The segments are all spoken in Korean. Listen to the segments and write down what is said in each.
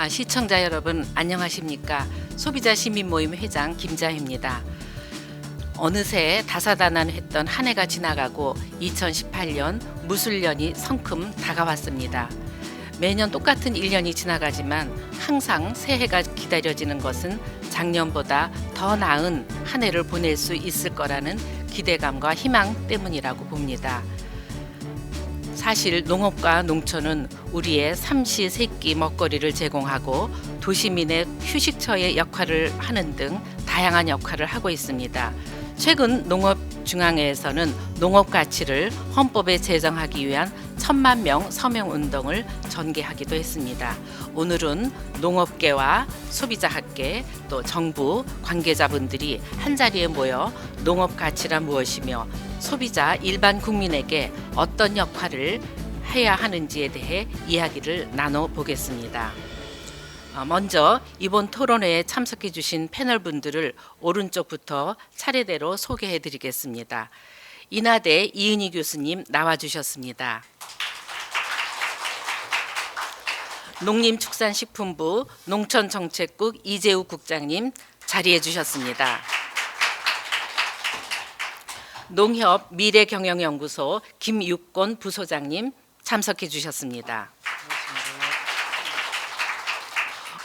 시청자 여러분 안녕하십니까? 소비자 시민모임 회장 김자희입니다. 어느새 다사다난했던 한 해가 지나가고 2018년 무술년이 성큼 다가왔습니다. 매년 똑같은 1년이 지나가지만 항상 새해가 기다려지는 것은 작년보다 더 나은 한 해를 보낼 수 있을 거라는 기대감과 희망 때문이라고 봅니다. 사실 농업과 농촌은 우리의 삼시세끼 먹거리를 제공하고 도시민의 휴식처의 역할을 하는 등 다양한 역할을 하고 있습니다. 최근 농업중앙회에서는 농업 가치를 헌법에 제정하기 위한 1000만 명 서명 운동을 전개하기도 했습니다. 오늘은 농업계와 소비자학계 또 정부 관계자분들이 한자리에 모여 농업 가치란 무엇이며 소비자 일반 국민에게 어떤 역할을 해야 하는지에 대해 이야기를 나눠보겠습니다. 먼저 이번 토론회에 참석해 주신 패널분들을 오른쪽부터 차례대로 소개해 드리겠습니다. 인하대 이은희 교수님 나와주셨습니다. 농림축산식품부 농촌정책국 이재욱 국장님 자리해 주셨습니다. 농협 미래경영연구소 김육곤 부소장님 참석해 주셨습니다.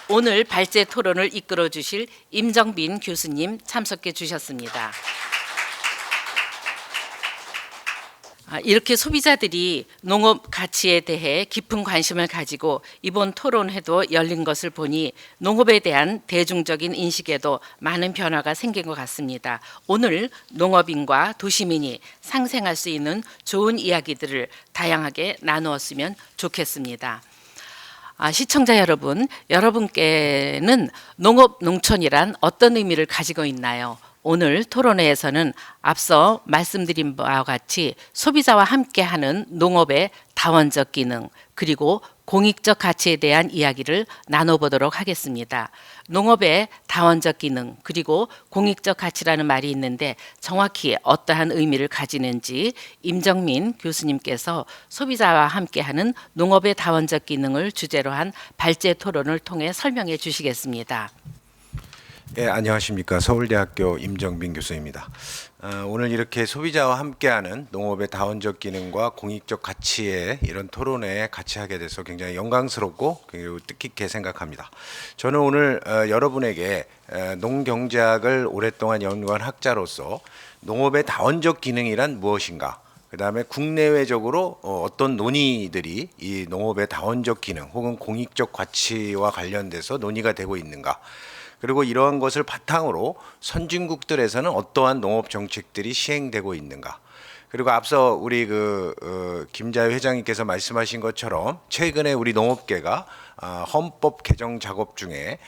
오늘 발제 토론을 이끌어 주실 임정빈 교수님 참석해 주셨습니다. 이렇게 소비자들이 농업 가치에 대해 깊은 관심을 가지고 이번 토론회도 열린 것을 보니 농업에 대한 대중적인 인식에도 많은 변화가 생긴 것 같습니다. 오늘 농업인과 도시민이 상생할 수 있는 좋은 이야기들을 다양하게 나누었으면 좋겠습니다. 시청자 여러분, 여러분께는 농업, 농촌이란 어떤 의미를 가지고 있나요? 오늘 토론회에서는 앞서 말씀드린 바와 같이 소비자와 함께하는 농업의 다원적 기능 그리고 공익적 가치에 대한 이야기를 나눠보도록 하겠습니다. 농업의 다원적 기능 그리고 공익적 가치라는 말이 있는데 정확히 어떠한 의미를 가지는지 임정민 교수님께서 소비자와 함께하는 농업의 다원적 기능을 주제로 한 발제 토론을 통해 설명해 주시겠습니다. 네, 안녕하십니까. 서울대학교 임정빈 교수입니다. 오늘 이렇게 소비자와 함께하는 농업의 다원적 기능과 공익적 가치의 이런 토론회에 같이 하게 돼서 굉장히 영광스럽고 그리고 뜻깊게 생각합니다. 저는 오늘 여러분에게 농경제학을 오랫동안 연구한 학자로서 농업의 다원적 기능이란 무엇인가, 그 다음에 국내외적으로 어떤 논의들이 이 농업의 다원적 기능 혹은 공익적 가치와 관련돼서 논의가 되고 있는가, 그리고 이러한 것을 바탕으로 선진국들에서는 어떠한 농업 정책들이 시행되고 있는가, 그리고 앞서 우리 김자희 회장님께서 말씀하신 것처럼 최근에 우리 농업계가 헌법 개정 작업 중에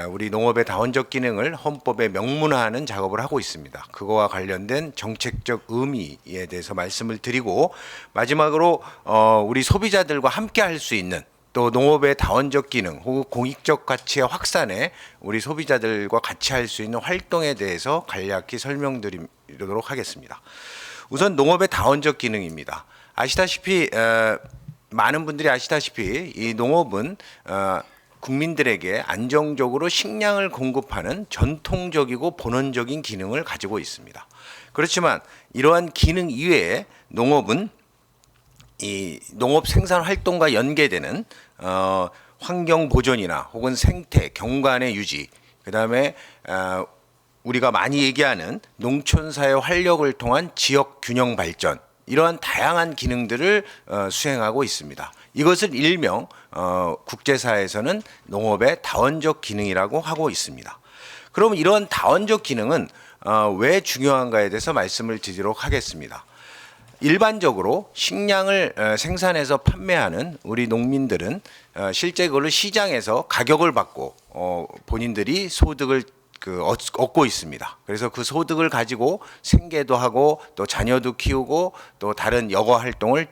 우리 농업의 다원적 기능을 헌법에 명문화하는 작업을 하고 있습니다. 그거와 관련된 정책적 의미에 대해서 말씀을 드리고, 마지막으로 우리 소비자들과 함께 할 수 있는 또 농업의 다원적 기능 혹은 공익적 가치의 확산에 우리 소비자들과 같이 할 수 있는 활동에 대해서 간략히 설명드리도록 하겠습니다. 우선 농업의 다원적 기능입니다. 아시다시피 많은 분들이 아시다시피 이 농업은 국민들에게 안정적으로 식량을 공급하는 전통적이고 본원적인 기능을 가지고 있습니다. 그렇지만 이러한 기능 이외에 농업은 이 농업 생산 활동과 연계되는 환경 보존이나 혹은 생태 경관의 유지, 그다음에 우리가 많이 얘기하는 농촌사회 활력을 통한 지역 균형 발전, 이러한 다양한 기능들을 수행하고 있습니다. 이것을 일명 국제사회에서는 농업의 다원적 기능이라고 하고 있습니다. 그럼 이러한 다원적 기능은 왜 중요한가에 대해서 말씀을 드리도록 하겠습니다. 일반적으로 식량을 생산해서 판매하는 우리 농민들은 실제 그걸로 시장에서 가격을 받고 본인들이 소득을 얻고 있습니다. 그래서 그 소득을 가지고 생계도 하고 또 자녀도 키우고 또 다른 여가 활동을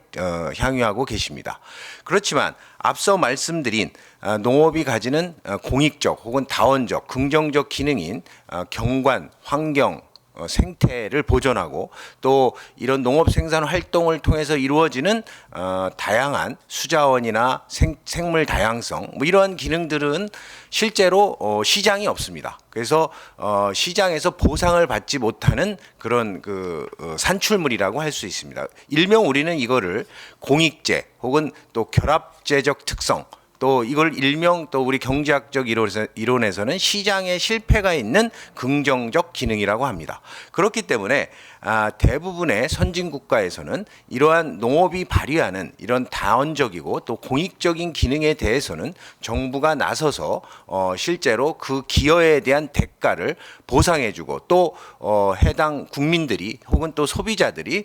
향유하고 계십니다. 그렇지만 앞서 말씀드린 농업이 가지는 공익적 혹은 다원적 긍정적 기능인 경관, 환경, 생태를 보존하고 또 이런 농업 생산 활동을 통해서 이루어지는 다양한 수자원이나 생물 다양성 뭐 이러한 기능들은 실제로 시장이 없습니다. 그래서 시장에서 보상을 받지 못하는 그런 산출물이라고 할 수 있습니다. 일명 우리는 이거를 공익제 혹은 또 결합제적 특성 또 이걸 일명 또 우리 경제학적 이론에서는 시장에 실패가 있는 긍정적 기능이라고 합니다. 그렇기 때문에 대부분의 선진 국가에서는 이러한 농업이 발휘하는 이런 다원적이고 또 공익적인 기능에 대해서는 정부가 나서서 실제로 그 기여에 대한 대가를 보상해주고 또 해당 국민들이 혹은 또 소비자들이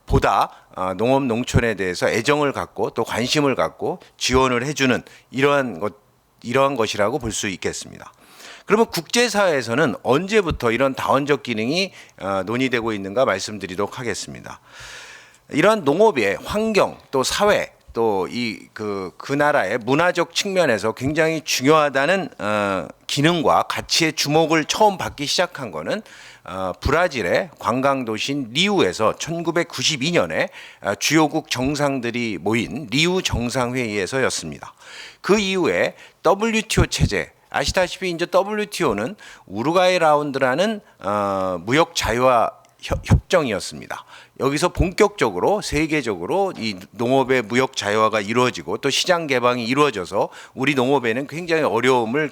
보다 농업 농촌에 대해서 애정을 갖고 또 관심을 갖고 지원을 해주는 이러한 것이라고 볼 수 있겠습니다. 그러면 국제사회에서는 언제부터 이런 다원적 기능이 논의되고 있는가 말씀드리도록 하겠습니다. 이러한 농업의 환경 또 사회 또 그 나라의 문화적 측면에서 굉장히 중요하다는 기능과 가치의 주목을 처음 받기 시작한 거는 브라질의 관광 도시인 리우에서 1992년에 주요국 정상들이 모인 리우 정상회의에서였습니다. 그 이후에 WTO 체제 아시다시피 이제 WTO는 우루과이 라운드라는 무역 자유화 협정이었습니다. 여기서 본격적으로 세계적으로 이 농업의 무역 자유화가 이루어지고 또 시장 개방이 이루어져서 우리 농업에는 굉장히 어려움을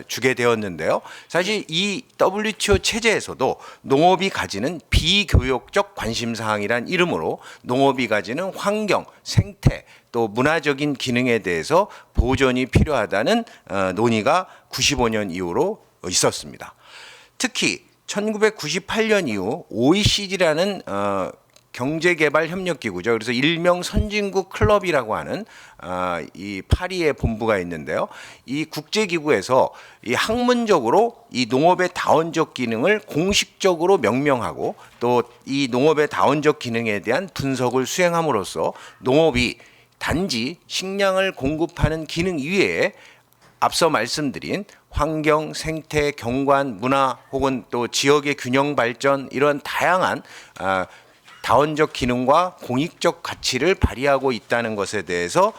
주게 되었는데요. 사실 이 WTO 체제에서도 농업이 가지는 비교역적 관심사항이란 이름으로 농업이 가지는 환경, 생태 또 문화적인 기능에 대해서 보존이 필요하다는 논의가 95년 이후로 있었습니다. 특히 1998년 이후 OECD라는 경제개발협력기구죠. 그래서 일명 선진국 클럽이라고 하는 이 파리의 본부가 있는데요. 이 국제기구에서 이 학문적으로 이 농업의 다원적 기능을 공식적으로 명명하고 또 이 농업의 다원적 기능에 대한 분석을 수행함으로써 농업이 단지 식량을 공급하는 기능 이외에 앞서 말씀드린 환경, 생태, 경관, 문화 혹은 또 지역의 균형 발전 이런 다양한 다원적 기능과 공익적 가치를 발휘하고 있다는 것에 대해서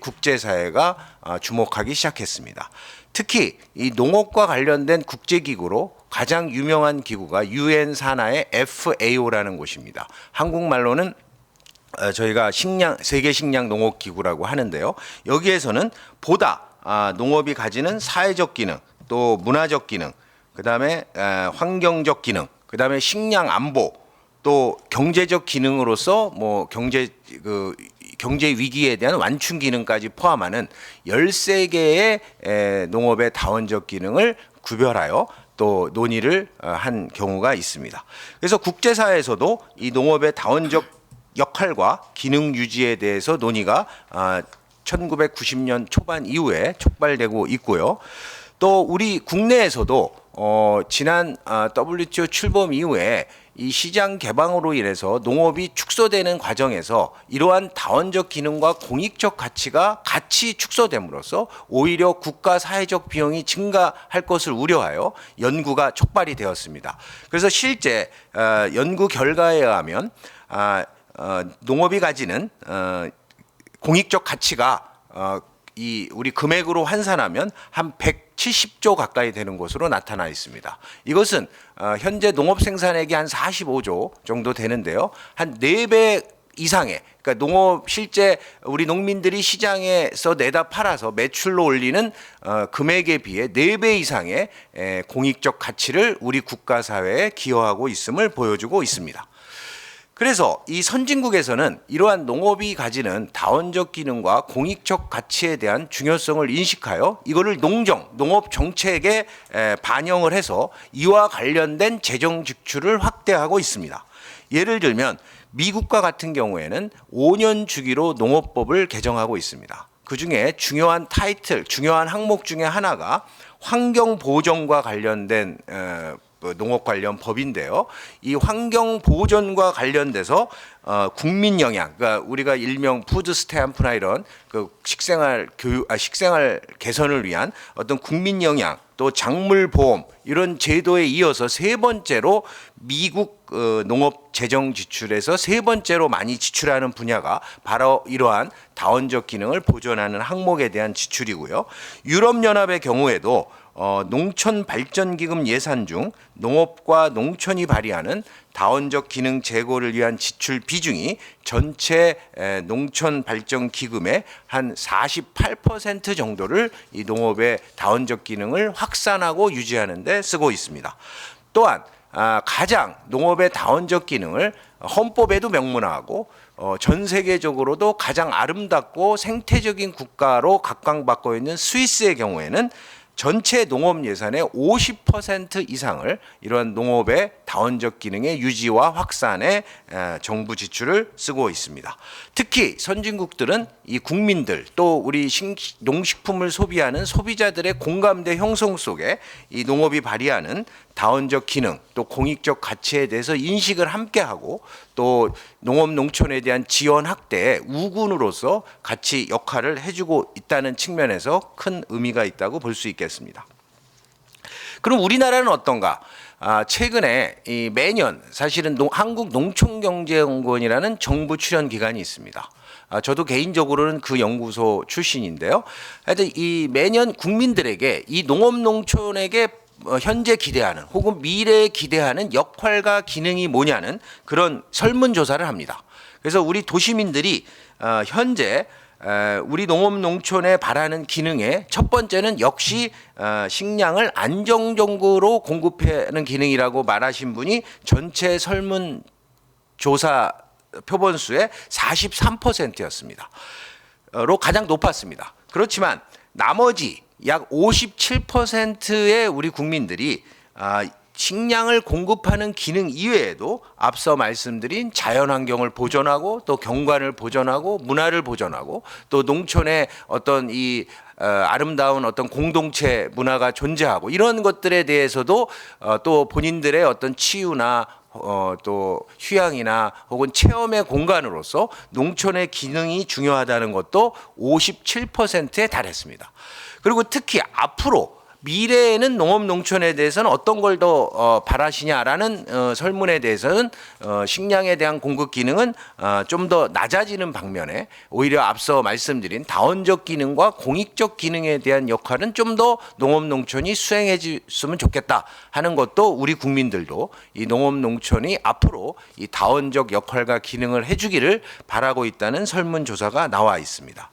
국제사회가 주목하기 시작했습니다. 특히 이 농업과 관련된 국제기구로 가장 유명한 기구가 UN 산하의 FAO라는 곳입니다. 한국말로는 저희가 세계 식량 농업 기구라고 하는데요. 여기에서는 보다 농업이 가지는 사회적 기능, 또 문화적 기능, 그다음에 환경적 기능, 그다음에 식량 안보, 또 경제적 기능으로서 뭐 경제 위기에 대한 완충 기능까지 포함하는 13개의 농업의 다원적 기능을 구별하여 또 논의를 한 경우가 있습니다. 그래서 국제사회에서도 이 농업의 다원적 역할과 기능 유지에 대해서 논의가 1990년 초반 이후에 촉발되고 있고요. 또 우리 국내에서도 지난 WTO 출범 이후에 이 시장 개방으로 인해서 농업이 축소되는 과정에서 이러한 다원적 기능과 공익적 가치가 같이 축소됨으로써 오히려 국가 사회적 비용이 증가할 것을 우려하여 연구가 촉발이 되었습니다. 그래서 실제 연구 결과에 의하면 농업이 가지는 공익적 가치가 우리 금액으로 환산하면 한 170조 가까이 되는 것으로 나타나 있습니다. 이것은 현재 농업 생산액이 한 45조 정도 되는데요. 한 4배 이상의 그러니까 농업 실제 우리 농민들이 시장에서 내다 팔아서 매출로 올리는 금액에 비해 4배 이상의 공익적 가치를 우리 국가 사회에 기여하고 있음을 보여주고 있습니다. 그래서 이 선진국에서는 이러한 농업이 가지는 다원적 기능과 공익적 가치에 대한 중요성을 인식하여 이거를 농업 정책에 반영을 해서 이와 관련된 재정 지출을 확대하고 있습니다. 예를 들면 미국과 같은 경우에는 5년 주기로 농업법을 개정하고 있습니다. 그중에 중요한 항목 중에 하나가 환경 보전과 관련된 농업 관련 법인데요. 이 환경 보전과 관련돼서 국민 영양, 그러니까 우리가 일명 푸드 스탬프나 이런 그 식생활 식생활 개선을 위한 어떤 국민 영양 또 작물 보험 이런 제도에 이어서 세 번째로 미국 농업 재정 지출에서 세 번째로 많이 지출하는 분야가 바로 이러한 다원적 기능을 보존하는 항목에 대한 지출이고요. 유럽연합의 경우에도 농촌발전기금 예산 중 농업과 농촌이 발휘하는 다원적 기능 제고를 위한 지출 비중이 전체 농촌발전기금의 한 48% 정도를 이 농업의 다원적 기능을 확산하고 유지하는 데 쓰고 있습니다. 또한 가장 농업의 다원적 기능을 헌법에도 명문화하고 전 세계적으로도 가장 아름답고 생태적인 국가로 각광받고 있는 스위스의 경우에는 전체 농업 예산의 50% 이상을 이러한 농업의 다원적 기능의 유지와 확산에 정부 지출을 쓰고 있습니다. 특히 선진국들은 이 국민들 또 우리 농식품을 소비하는 소비자들의 공감대 형성 속에 이 농업이 발휘하는 다원적 기능 또 공익적 가치에 대해서 인식을 함께하고 또 농업 농촌에 대한 지원 확대에 우군으로서 같이 역할을 해주고 있다는 측면에서 큰 의미가 있다고 볼 수 있겠습니다. 그럼 우리나라는 어떤가? 최근에 이 매년 사실은 한국농촌경제연구원이라는 정부 출연 기관이 있습니다. 저도 개인적으로는 그 연구소 출신인데요. 하여튼 이 매년 국민들에게 이 농업 농촌에게 현재 기대하는 혹은 미래에 기대하는 역할과 기능이 뭐냐는 그런 설문조사를 합니다. 그래서 우리 도시민들이 현재 우리 농업 농촌에 바라는 기능의 첫 번째는 역시 식량을 안정적으로 공급하는 기능이라고 말하신 분이 전체 설문조사 표본수의 43%였습니다. 로 가장 높았습니다. 그렇지만 나머지 약 57%의 우리 국민들이 식량을 공급하는 기능 이외에도 앞서 말씀드린 자연환경을 보존하고 또 경관을 보존하고 문화를 보존하고 또 농촌의 어떤 이 아름다운 어떤 공동체 문화가 존재하고 이런 것들에 대해서도 또 본인들의 어떤 치유나 또 휴양이나 혹은 체험의 공간으로서 농촌의 기능이 중요하다는 것도 57%에 달했습니다. 그리고 특히 앞으로 미래에는 농업 농촌에 대해서는 어떤 걸 더 바라시냐라는 설문에 대해서는 식량에 대한 공급 기능은 좀 더 낮아지는 방면에 오히려 앞서 말씀드린 다원적 기능과 공익적 기능에 대한 역할은 좀 더 농업 농촌이 수행해 줬으면 좋겠다 하는 것도 우리 국민들도 이 농업 농촌이 앞으로 이 다원적 역할과 기능을 해주기를 바라고 있다는 설문조사가 나와 있습니다.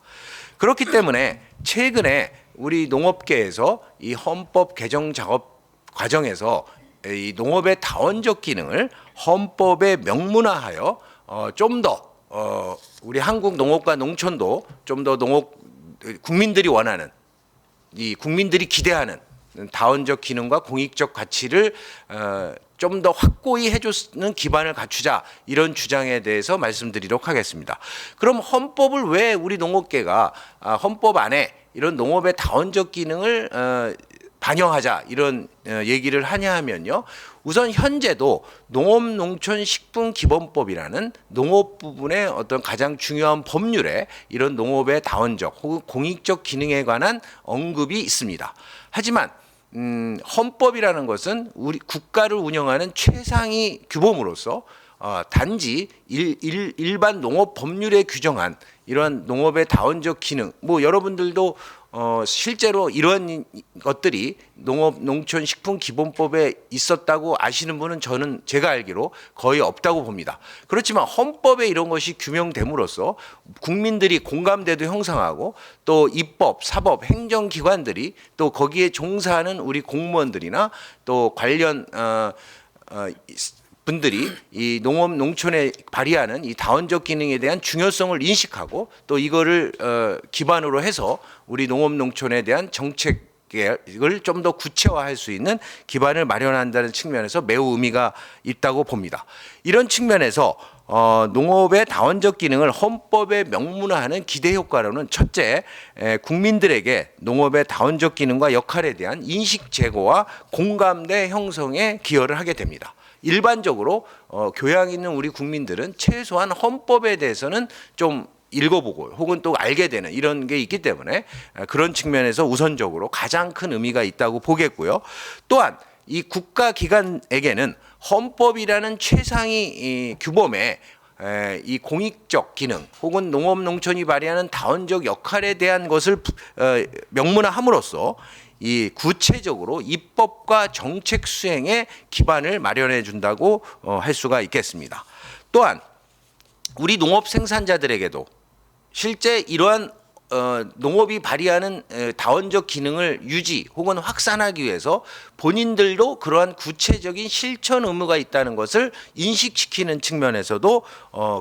그렇기 때문에 최근에 우리 농업계에서 이 헌법 개정 작업 과정에서 이 농업의 다원적 기능을 헌법에 명문화하여 좀 더 우리 한국 농업과 농촌도 좀 더 농업 국민들이 원하는 이 국민들이 기대하는 다원적 기능과 공익적 가치를 좀 더 확고히 해주는 기반을 갖추자 이런 주장에 대해서 말씀드리도록 하겠습니다. 그럼 헌법을 왜 우리 농업계가 헌법 안에 이런 농업의 다원적 기능을 반영하자 이런 얘기를 하냐 하면요. 우선 현재도 농업농촌식품기본법이라는 농업 부분의 어떤 가장 중요한 법률에 이런 농업의 다원적 혹은 공익적 기능에 관한 언급이 있습니다. 하지만 헌법이라는 것은 우리 국가를 운영하는 최상위 규범으로서 단지 일반 농업 법률에 규정한 이런 농업의 다원적 기능, 뭐 여러분들도 실제로 이런 것들이 농업농촌식품기본법에 있었다고 아시는 분은 저는 제가 알기로 거의 없다고 봅니다. 그렇지만 헌법에 이런 것이 규명됨으로써 국민들이 공감대도 형성하고 또 입법, 사법, 행정기관들이 또 거기에 종사하는 우리 공무원들이나 또 관련 분들이 이 농업 농촌에 발휘하는 이 다원적 기능에 대한 중요성을 인식하고 또 이거를 기반으로 해서 우리 농업 농촌에 대한 정책을 좀 더 구체화할 수 있는 기반을 마련한다는 측면에서 매우 의미가 있다고 봅니다. 이런 측면에서 농업의 다원적 기능을 헌법에 명문화하는 기대 효과로는 첫째, 국민들에게 농업의 다원적 기능과 역할에 대한 인식 제고와 공감대 형성에 기여를 하게 됩니다. 일반적으로 교양 있는 우리 국민들은 최소한 헌법에 대해서는 좀 읽어보고 혹은 또 알게 되는 이런 게 있기 때문에 그런 측면에서 우선적으로 가장 큰 의미가 있다고 보겠고요. 또한 이 국가기관에게는 헌법이라는 최상위 규범에 이 공익적 기능 혹은 농업농촌이 발휘하는 다원적 역할에 대한 것을 명문화함으로써 이 구체적으로 입법과 정책 수행의 기반을 마련해 준다고 할 수가 있겠습니다. 또한 우리 농업 생산자들에게도 실제 이러한 농업이 발휘하는 다원적 기능을 유지 혹은 확산하기 위해서 본인들도 그러한 구체적인 실천 의무가 있다는 것을 인식시키는 측면에서도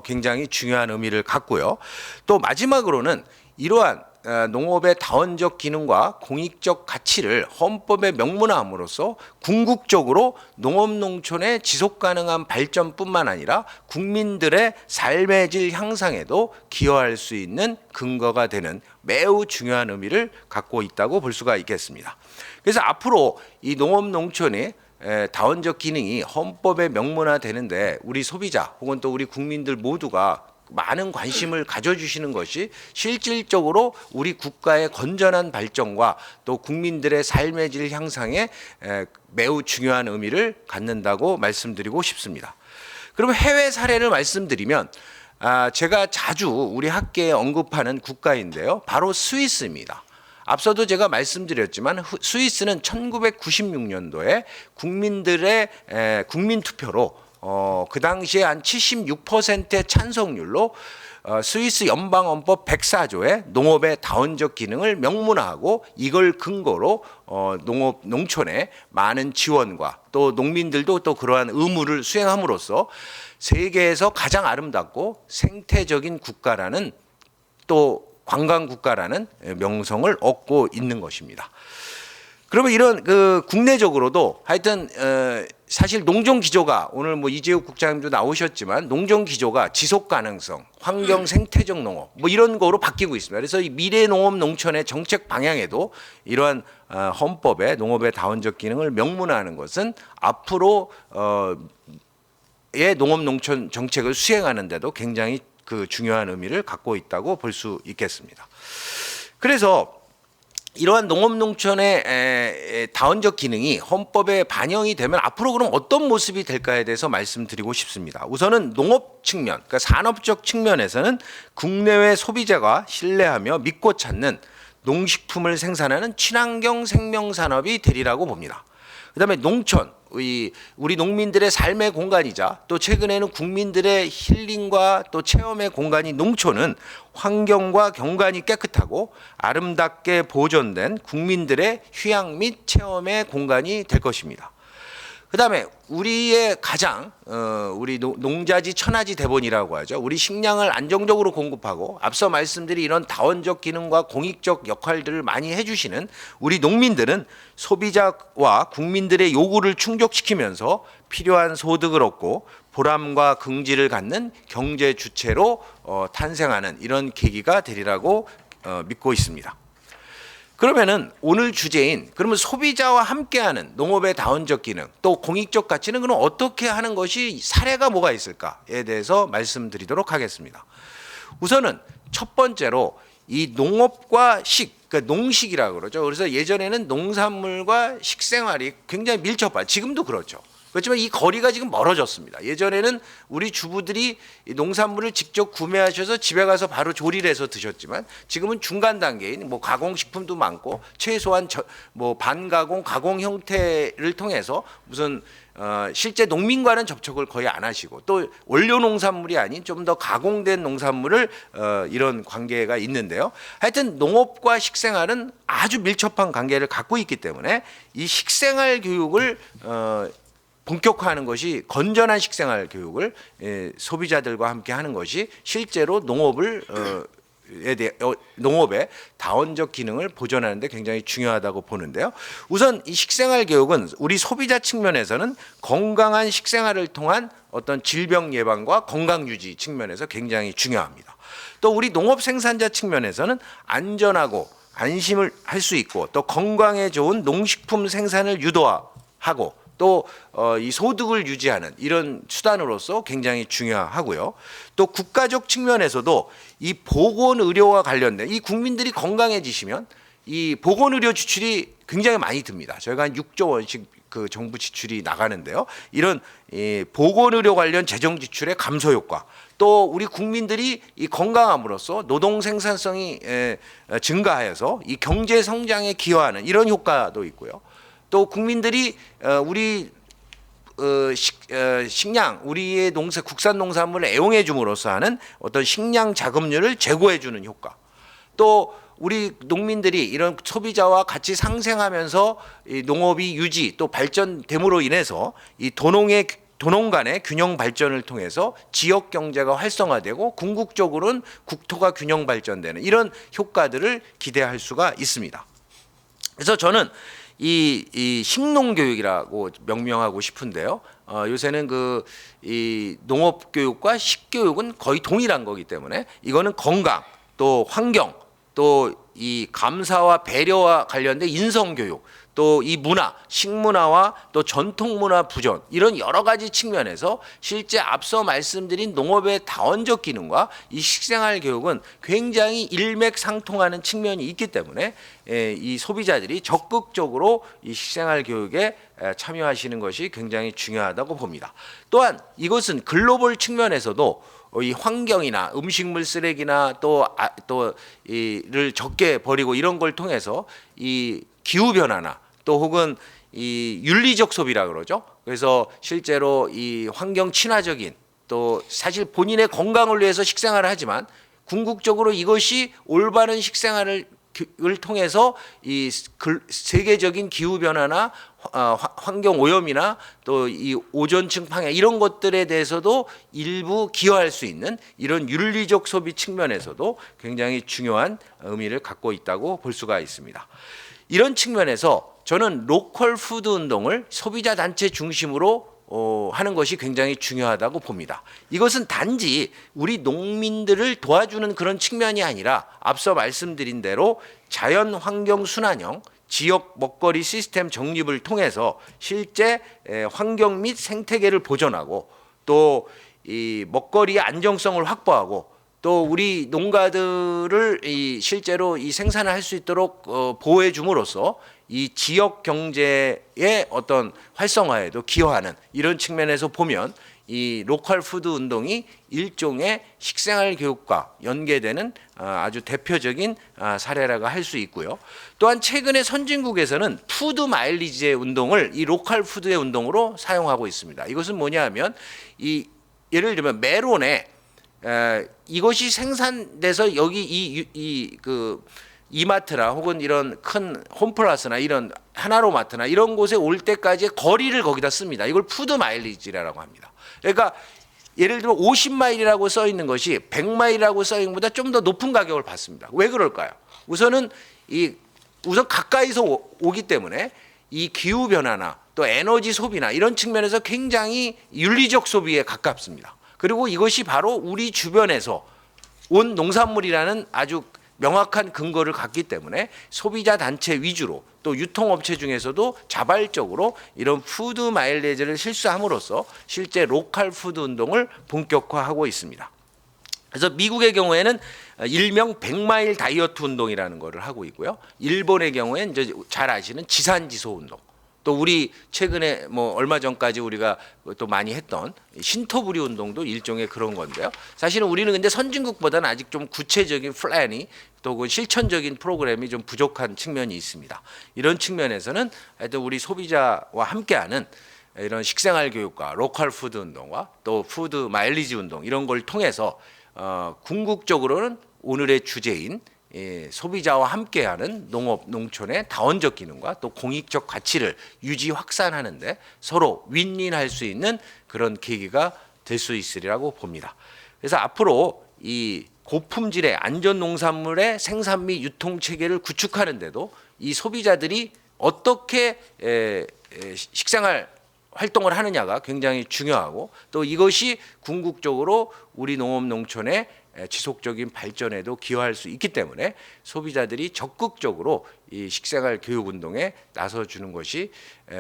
굉장히 중요한 의미를 갖고요. 또 마지막으로는 이러한 농업의 다원적 기능과 공익적 가치를 헌법에 명문화함으로써 궁극적으로 농업농촌의 지속가능한 발전뿐만 아니라 국민들의 삶의 질 향상에도 기여할 수 있는 근거가 되는 매우 중요한 의미를 갖고 있다고 볼 수가 있겠습니다. 그래서 앞으로 이 농업농촌의 다원적 기능이 헌법에 명문화되는데 우리 소비자 혹은 또 우리 국민들 모두가 많은 관심을 가져주시는 것이 실질적으로 우리 국가의 건전한 발전과 또 국민들의 삶의 질 향상에 매우 중요한 의미를 갖는다고 말씀드리고 싶습니다. 그럼 해외 사례를 말씀드리면 제가 자주 우리 학계에 언급하는 국가인데요. 바로 스위스입니다. 앞서도 제가 말씀드렸지만 스위스는 1996년도에 국민들의 국민투표로 그 당시에 한 76%의 찬성률로 스위스 연방헌법 104조에 농업의 다원적 기능을 명문화하고 이걸 근거로 농촌에 많은 지원과 또 농민들도 또 그러한 의무를 수행함으로써 세계에서 가장 아름답고 생태적인 국가라는 또 관광 국가라는 명성을 얻고 있는 것입니다. 그러면 이런 국내적으로도 하여튼 사실 농종 기조가 오늘 뭐 이재욱 국장님도 나오셨지만 농종 기조가 지속 가능성, 환경 생태적 농업 뭐 이런 거로 바뀌고 있습니다. 그래서 이 미래 농업 농촌의 정책 방향에도 이러한 헌법의 농업의 다원적 기능을 명문화하는 것은 앞으로 의 농업 농촌 정책을 수행하는 데도 굉장히 중요한 의미를 갖고 있다고 볼 수 있겠습니다. 그래서 이러한 농업농촌의 다원적 기능이 헌법에 반영이 되면 앞으로 그럼 어떤 모습이 될까에 대해서 말씀드리고 싶습니다. 우선은 농업 측면, 그러니까 산업적 측면에서는 국내외 소비자가 신뢰하며 믿고 찾는 농식품을 생산하는 친환경 생명산업이 되리라고 봅니다. 그다음에 농촌, 우리 농민들의 삶의 공간이자 또 최근에는 국민들의 힐링과 또 체험의 공간인 농촌은 환경과 경관이 깨끗하고 아름답게 보존된 국민들의 휴양 및 체험의 공간이 될 것입니다. 그다음에 우리의 가장 우리 농자지 천하지 대본이라고 하죠. 우리 식량을 안정적으로 공급하고 앞서 말씀드린 이런 다원적 기능과 공익적 역할들을 많이 해주시는 우리 농민들은 소비자와 국민들의 요구를 충족시키면서 필요한 소득을 얻고 보람과 긍지를 갖는 경제 주체로 탄생하는 이런 계기가 되리라고 믿고 있습니다. 그러면은 오늘 주제인 그러면 소비자와 함께하는 농업의 다원적 기능 또 공익적 가치는 그럼 어떻게 하는 것이 사례가 뭐가 있을까에 대해서 말씀드리도록 하겠습니다. 우선은 첫 번째로 이 농업과 그러니까 농식이라고 그러죠. 그래서 예전에는 농산물과 식생활이 굉장히 밀접한 지금도 그렇죠. 그렇지만 이 거리가 지금 멀어졌습니다. 예전에는 우리 주부들이 농산물을 직접 구매하셔서 집에 가서 바로 조리를 해서 드셨지만 지금은 중간 단계인 뭐 가공식품도 많고 최소한 뭐 반가공, 가공 형태를 통해서 무슨 실제 농민과는 접촉을 거의 안 하시고 또 원료 농산물이 아닌 좀 더 가공된 농산물을 이런 관계가 있는데요. 하여튼 농업과 식생활은 아주 밀접한 관계를 갖고 있기 때문에 이 식생활 교육을 본격화하는 것이 건전한 식생활 교육을 소비자들과 함께 하는 것이 실제로 농업의 다원적 기능을 보존하는 데 굉장히 중요하다고 보는데요. 우선 이 식생활 교육은 우리 소비자 측면에서는 건강한 식생활을 통한 어떤 질병 예방과 건강 유지 측면에서 굉장히 중요합니다. 또 우리 농업 생산자 측면에서는 안전하고 안심을 할 수 있고 또 건강에 좋은 농식품 생산을 유도하고 또 이 소득을 유지하는 이런 수단으로서 굉장히 중요하고요. 또 국가적 측면에서도 이 보건 의료와 관련된 이 국민들이 건강해지시면 이 보건 의료 지출이 굉장히 많이 듭니다. 저희가 한 6조 원씩 그 정부 지출이 나가는데요. 이런 이 보건 의료 관련 재정 지출의 감소 효과, 또 우리 국민들이 이 건강함으로써 노동 생산성이 증가하여서 이 경제 성장에 기여하는 이런 효과도 있고요. 또 국민들이 우리 식량, 우리의 국산 농산물을 애용해 줌으로써 하는 어떤 식량 자급률을 제고해 주는 효과, 또 우리 농민들이 이런 소비자와 같이 상생하면서 이 농업이 유지 또 발전됨으로 인해서 이 도농 간의 균형 발전을 통해서 지역 경제가 활성화되고 궁극적으로는 국토가 균형 발전되는 이런 효과들을 기대할 수가 있습니다. 그래서 저는 이 식농 교육이라고 명명하고 싶은데요. 요새는 이 농업 교육과 식교육은 거의 동일한 거기 때문에 이거는 건강, 또 환경, 또 이 감사와 배려와 관련된 인성 교육, 또 이 문화, 식문화와 또 전통 문화 부존 이런 여러 가지 측면에서 실제 앞서 말씀드린 농업의 다원적 기능과 이 식생활 교육은 굉장히 일맥상통하는 측면이 있기 때문에 이 소비자들이 적극적으로 이 식생활 교육에 참여하시는 것이 굉장히 중요하다고 봅니다. 또한 이것은 글로벌 측면에서도 이 환경이나 음식물 쓰레기나 또 이를 적게 버리고 이런 걸 통해서 이 기후 변화나 또 혹은 이 윤리적 소비라 그러죠. 그래서 실제로 이 환경 친화적인 또 사실 본인의 건강을 위해서 식생활을 하지만 궁극적으로 이것이 올바른 식생활을 통해서 이 세계적인 기후 변화나 환경 오염이나 또 이 오존층 방해 이런 것들에 대해서도 일부 기여할 수 있는 이런 윤리적 소비 측면에서도 굉장히 중요한 의미를 갖고 있다고 볼 수가 있습니다. 이런 측면에서 저는 로컬 푸드 운동을 소비자 단체 중심으로 하는 것이 굉장히 중요하다고 봅니다. 이것은 단지 우리 농민들을 도와주는 그런 측면이 아니라 앞서 말씀드린 대로 자연 환경 순환형 지역 먹거리 시스템 정립을 통해서 실제 환경 및 생태계를 보존하고 또 이 먹거리의 안정성을 확보하고 또 우리 농가들을 실제로 이 생산을 할 수 있도록 보호해 줌으로써 이 지역 경제의 어떤 활성화에도 기여하는 이런 측면에서 보면 이 로컬 푸드 운동이 일종의 식생활 교육과 연계되는 아주 대표적인 사례라고 할 수 있고요. 또한 최근에 선진국에서는 푸드 마일리지의 운동을 이 로컬 푸드의 운동으로 사용하고 있습니다. 이것은 뭐냐하면 이 예를 들면 메론에 이것이 생산돼서 여기 이마트나 혹은 이런 큰 홈플러스나 이런 하나로마트나 이런 곳에 올 때까지의 거리를 거기다 씁니다. 이걸 푸드 마일리지라고 합니다. 그러니까 예를 들면 50마일이라고 써 있는 것이 100마일이라고 써 있는 것보다 좀 더 높은 가격을 받습니다. 왜 그럴까요? 우선 가까이서 오기 때문에 이 기후 변화나 또 에너지 소비나 이런 측면에서 굉장히 윤리적 소비에 가깝습니다. 그리고 이것이 바로 우리 주변에서 온 농산물이라는 아주 명확한 근거를 갖기 때문에 소비자 단체 위주로 또 유통업체 중에서도 자발적으로 이런 푸드 마일리지를 실시함으로써 실제 로컬 푸드 운동을 본격화하고 있습니다. 그래서 미국의 경우에는 일명 100마일 다이어트 운동이라는 것을 하고 있고요. 일본의 경우에는 이제 잘 아시는 지산지소 운동. 또 우리 최근에 뭐 얼마 전까지 우리가 또 많이 했던 신토부리 운동도 일종의 그런 건데요. 사실은 우리는 근데 선진국보다는 아직 좀 구체적인 플랜이 또 그 실천적인 프로그램이 좀 부족한 측면이 있습니다. 이런 측면에서는 하여튼 우리 소비자와 함께하는 이런 식생활 교육과 로컬 푸드 운동과 또 푸드 마일리지 운동 이런 걸 통해서 궁극적으로는 오늘의 주제인 소비자와 함께하는 농업, 농촌의 다원적 기능과 또 공익적 가치를 유지 확산하는데 서로 윈윈할 수 있는 그런 계기가 될 수 있으리라고 봅니다. 그래서 앞으로 이 고품질의 안전 농산물의 생산 및 유통 체계를 구축하는데도 이 소비자들이 어떻게 식생활 활동을 하느냐가 굉장히 중요하고 또 이것이 궁극적으로 우리 농업 농촌의 지속적인 발전에도 기여할 수 있기 때문에 소비자들이 적극적으로 이 식생활 교육 운동에 나서주는 것이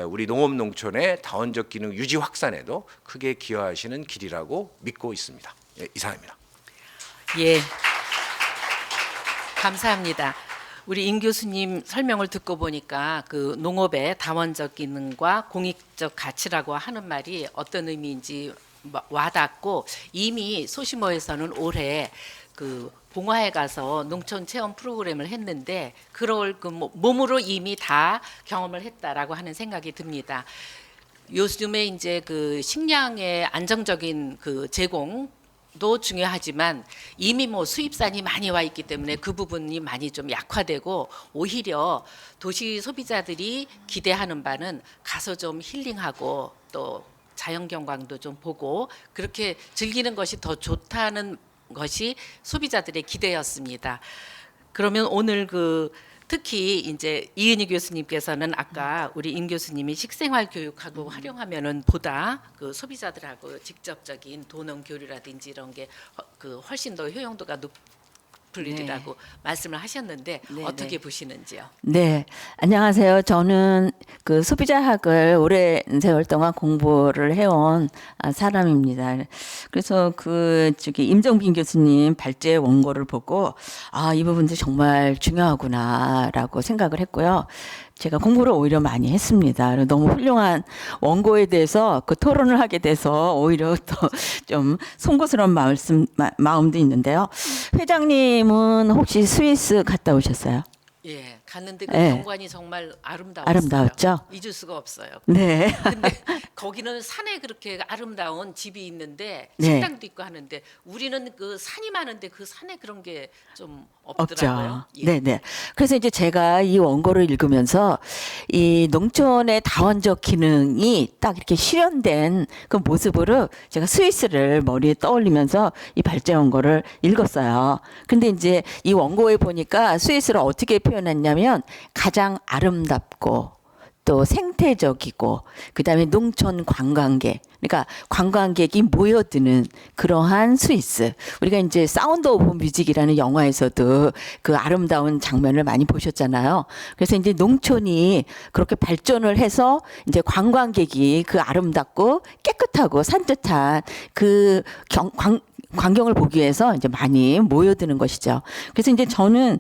우리 농업 농촌의 다원적 기능 유지 확산에도 크게 기여하시는 길이라고 믿고 있습니다. 이상입니다. 예, 감사합니다. 우리 임 교수님 설명을 듣고 보니까 그 농업의 다원적 기능과 공익적 가치라고 하는 말이 어떤 의미인지 와닿고, 이미 소시모에서는 올해 그 봉화에 가서 농촌 체험 프로그램을 했는데 그걸 그 몸으로 이미 다 경험을 했다라고 하는 생각이 듭니다. 요즘에 이제 그 식량의 안정적인 그 제공 도 중요하지만 이미 뭐 수입산이 많이 와 있기 때문에 그 부분이 많이 좀 약화되고, 오히려 도시 소비자들이 기대하는 바는 가서 좀 힐링하고 또 자연 경관도 좀 보고 그렇게 즐기는 것이 더 좋다는 것이 소비자들의 기대였습니다. 그러면 오늘 그 특히 이제 이은희 교수님께서는 아까 우리 임 교수님이 식생활 교육하고 활용하면은 보다 그 소비자들하고 직접적인 도농 교류라든지 이런 게 그 훨씬 더 효용도가 높을 일이라고 말씀을 하셨는데 어떻게 보시는지요? 네, 안녕하세요. 저는 그 소비자학을 오랜 세월 동안 공부를 해온 사람입니다. 그래서 그 임정빈 교수님 발제 원고를 보고 이 부분도 정말 중요하구나라고 생각을 했고요. 제가 공부를 오히려 많이 했습니다. 너무 훌륭한 원고에 대해서 그 토론을 하게 돼서 오히려 더 좀 송구스러운 마음도 있는데요. 회장님은 혹시 스위스 갔다 오셨어요? 예, 갔는데 그 네. 경관이 정말 아름다웠어요. 아름다웠죠? 잊을 수가 없어요. 네. 근데 거기는 산에 그렇게 아름다운 집이 있는데 네. 식당도 있고 하는데 우리는 그 산이 많은데 그 산에 그런 게 좀 없더라고요. 없죠. 예. 네네. 그래서 이제 제가 이 원고를 읽으면서 이 농촌의 다원적 기능이 딱 이렇게 실현된 그 모습으로 제가 스위스를 머리에 떠올리면서 이 발제 원고를 읽었어요. 근데 이제 이 원고에 보니까 스위스를 어떻게 표현했냐면 가장 아름답고 또 생태적이고 그다음에 농촌 관광객, 그러니까 관광객이 모여드는 그러한 스위스. 우리가 이제 사운드 오브 뮤직이라는 영화에서도 그 아름다운 장면을 많이 보셨잖아요. 그래서 이제 농촌이 그렇게 발전을 해서 이제 관광객이 그 아름답고 깨끗하고 산뜻한 그 광경을 보기 위해서 이제 많이 모여드는 것이죠. 그래서 이제 저는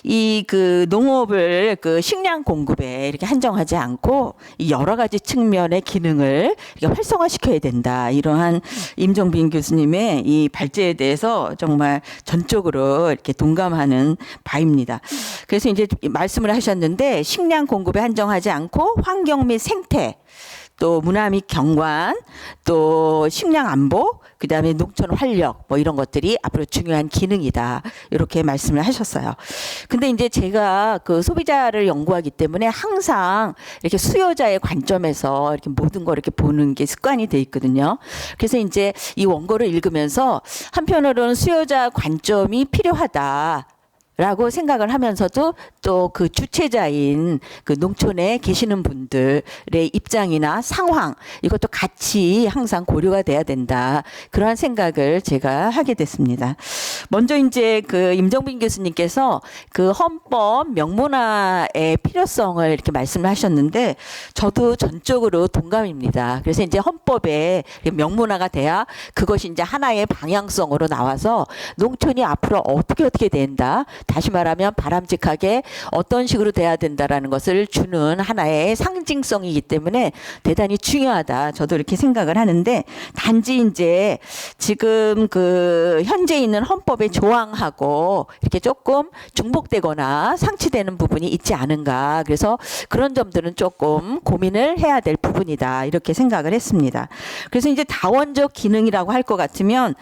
이 그 농업을 그 식량 공급에 이렇게 한정하지 않고 이 여러 가지 측면의 기능을 이렇게 활성화시켜야 된다. 이러한 임정빈 교수님의 이 발제에 대해서 정말 전적으로 이렇게 동감하는 바입니다. 그래서 이제 말씀을 하셨는데 식량 공급에 한정하지 않고 환경 및 생태, 또 문화 및 경관, 또 식량 안보, 그다음에 농촌 활력 뭐 이런 것들이 앞으로 중요한 기능이다. 이렇게 말씀을 하셨어요. 근데 이제 제가 그 소비자를 연구하기 때문에 항상 이렇게 수요자의 관점에서 이렇게 모든 걸 이렇게 보는 게 습관이 돼 있거든요. 그래서 이제 이 원고를 읽으면서 한편으로는 수요자 관점이 필요하다. 라고 생각을 하면서도 또 그 주체자인 그 농촌에 계시는 분들의 입장이나 상황, 이것도 같이 항상 고려가 돼야 된다. 그러한 생각을 제가 하게 됐습니다. 먼저 이제 그 임정빈 교수님께서 그 헌법 명문화의 필요성을 이렇게 말씀을 하셨는데 저도 전적으로 동감입니다. 그래서 이제 헌법에 명문화가 돼야 그것이 이제 하나의 방향성으로 나와서 농촌이 앞으로 어떻게 된다. 다시 말하면 바람직하게 어떤 식으로 돼야 된다라는 것을 주는 하나의 상징성이기 때문에 대단히 중요하다. 저도 이렇게 생각을 하는데, 단지 이제 지금 그 현재 있는 헌법의 조항하고 이렇게 조금 중복되거나 상치되는 부분이 있지 않은가. 그래서 그런 점들은 조금 고민을 해야 될 부분이다. 이렇게 생각을 했습니다. 그래서 이제 다원적 기능이라고 할 것 같으면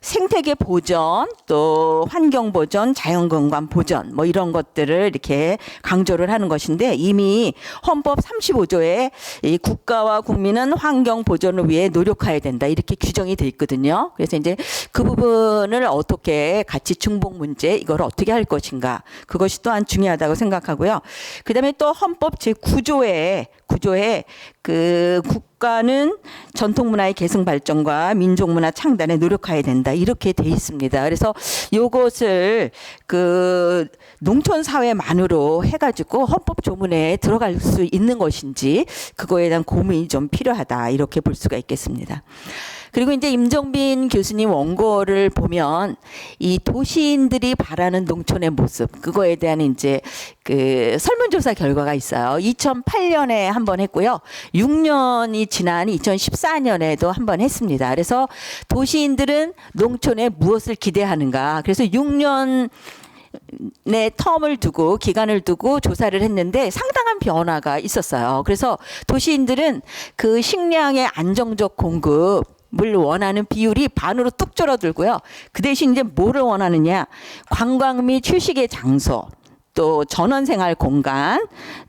생태계 보전, 또 환경 보전, 자연경관 보전 뭐 이런 것들을 이렇게 강조를 하는 것인데, 이미 헌법 35조에 이 국가와 국민은 환경 보전을 위해 노력해야 된다 이렇게 규정이 돼 있거든요. 그래서 이제 그 부분을 어떻게 같이 중복 문제 이걸 어떻게 할 것인가, 그것이 또한 중요하다고 생각하고요. 그다음에 또 헌법 제9조에 그 국가는 전통문화의 계승 발전과 민족문화 창단에 노력해야 된다 이렇게 돼 있습니다. 그래서 요것을 그 농촌 사회만으로 해가지고 헌법 조문에 들어갈 수 있는 것인지 그거에 대한 고민이 좀 필요하다 이렇게 볼 수가 있겠습니다. 그리고 이제 임정빈 교수님 원고를 보면 이 도시인들이 바라는 농촌의 모습 그거에 대한 이제 그 설문조사 결과가 있어요. 2008년에 한 번 했고요. 6년이 지난 2014년에도 한 번 했습니다. 그래서 도시인들은 농촌에 무엇을 기대하는가? 그래서 6년 내 텀을 두고 기간을 두고 조사를 했는데 상당한 변화가 있었어요. 그래서 도시인들은 그 식량의 안정적 공급을 원하는 비율이 반으로 뚝 줄어들고요. 그 대신 이제 뭐를 원하느냐? 관광 및 휴식의 장소, 또 전원생활 공간,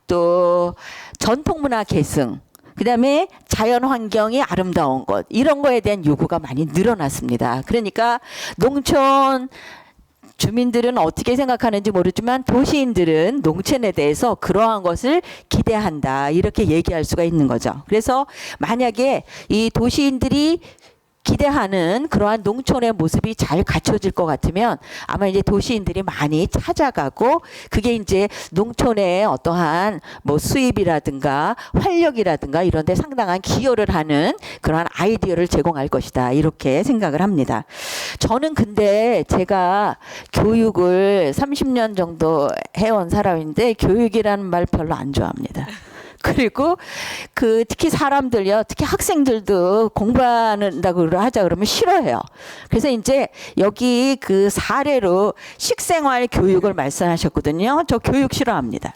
또 전통문화 계승, 그다음에 자연 환경이 아름다운 것 이런 거에 대한 요구가 많이 늘어났습니다. 그러니까 농촌 주민들은 어떻게 생각하는지 모르지만 도시인들은 농촌에 대해서 그러한 것을 기대한다 이렇게 얘기할 수가 있는 거죠. 그래서 만약에 이 도시인들이 기대하는 그러한 농촌의 모습이 잘 갖춰질 것 같으면 아마 이제 도시인들이 많이 찾아가고 그게 이제 농촌의 어떠한 뭐 수입이라든가 활력이라든가 이런 데 상당한 기여를 하는 그러한 아이디어를 제공할 것이다 이렇게 생각을 합니다. 저는 근데 제가 교육을 30년 정도 해온 사람인데 교육이라는 말 별로 안 좋아합니다. 그리고 그 특히 사람들요, 특히 학생들도 공부한다고 하자 그러면 싫어해요. 그래서 이제 여기 그 사례로 식생활 교육을 말씀하셨거든요. 저 교육 싫어합니다.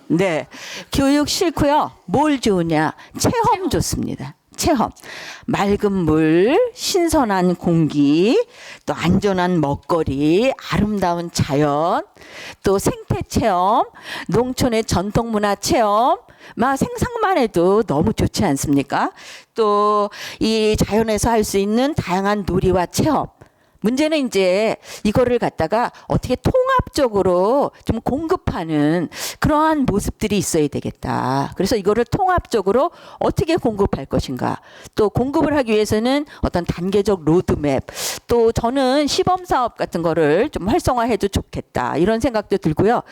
네, 교육 싫고요. 뭘 좋으냐? 체험 좋습니다. 체험. 맑은 물, 신선한 공기, 또 안전한 먹거리, 아름다운 자연, 또 생태 체험, 농촌의 전통문화 체험, 막 생각만 해도 너무 좋지 않습니까? 또 이 자연에서 할 수 있는 다양한 놀이와 체험. 문제는 이제 이거를 갖다가 어떻게 통합적으로 좀 공급하는 그러한 모습들이 있어야 되겠다. 그래서 이거를 통합적으로 어떻게 공급할 것인가. 또 공급을 하기 위해서는 어떤 단계적 로드맵. 또 저는 시범사업 같은 거를 좀 활성화해도 좋겠다. 이런 생각도 들고요.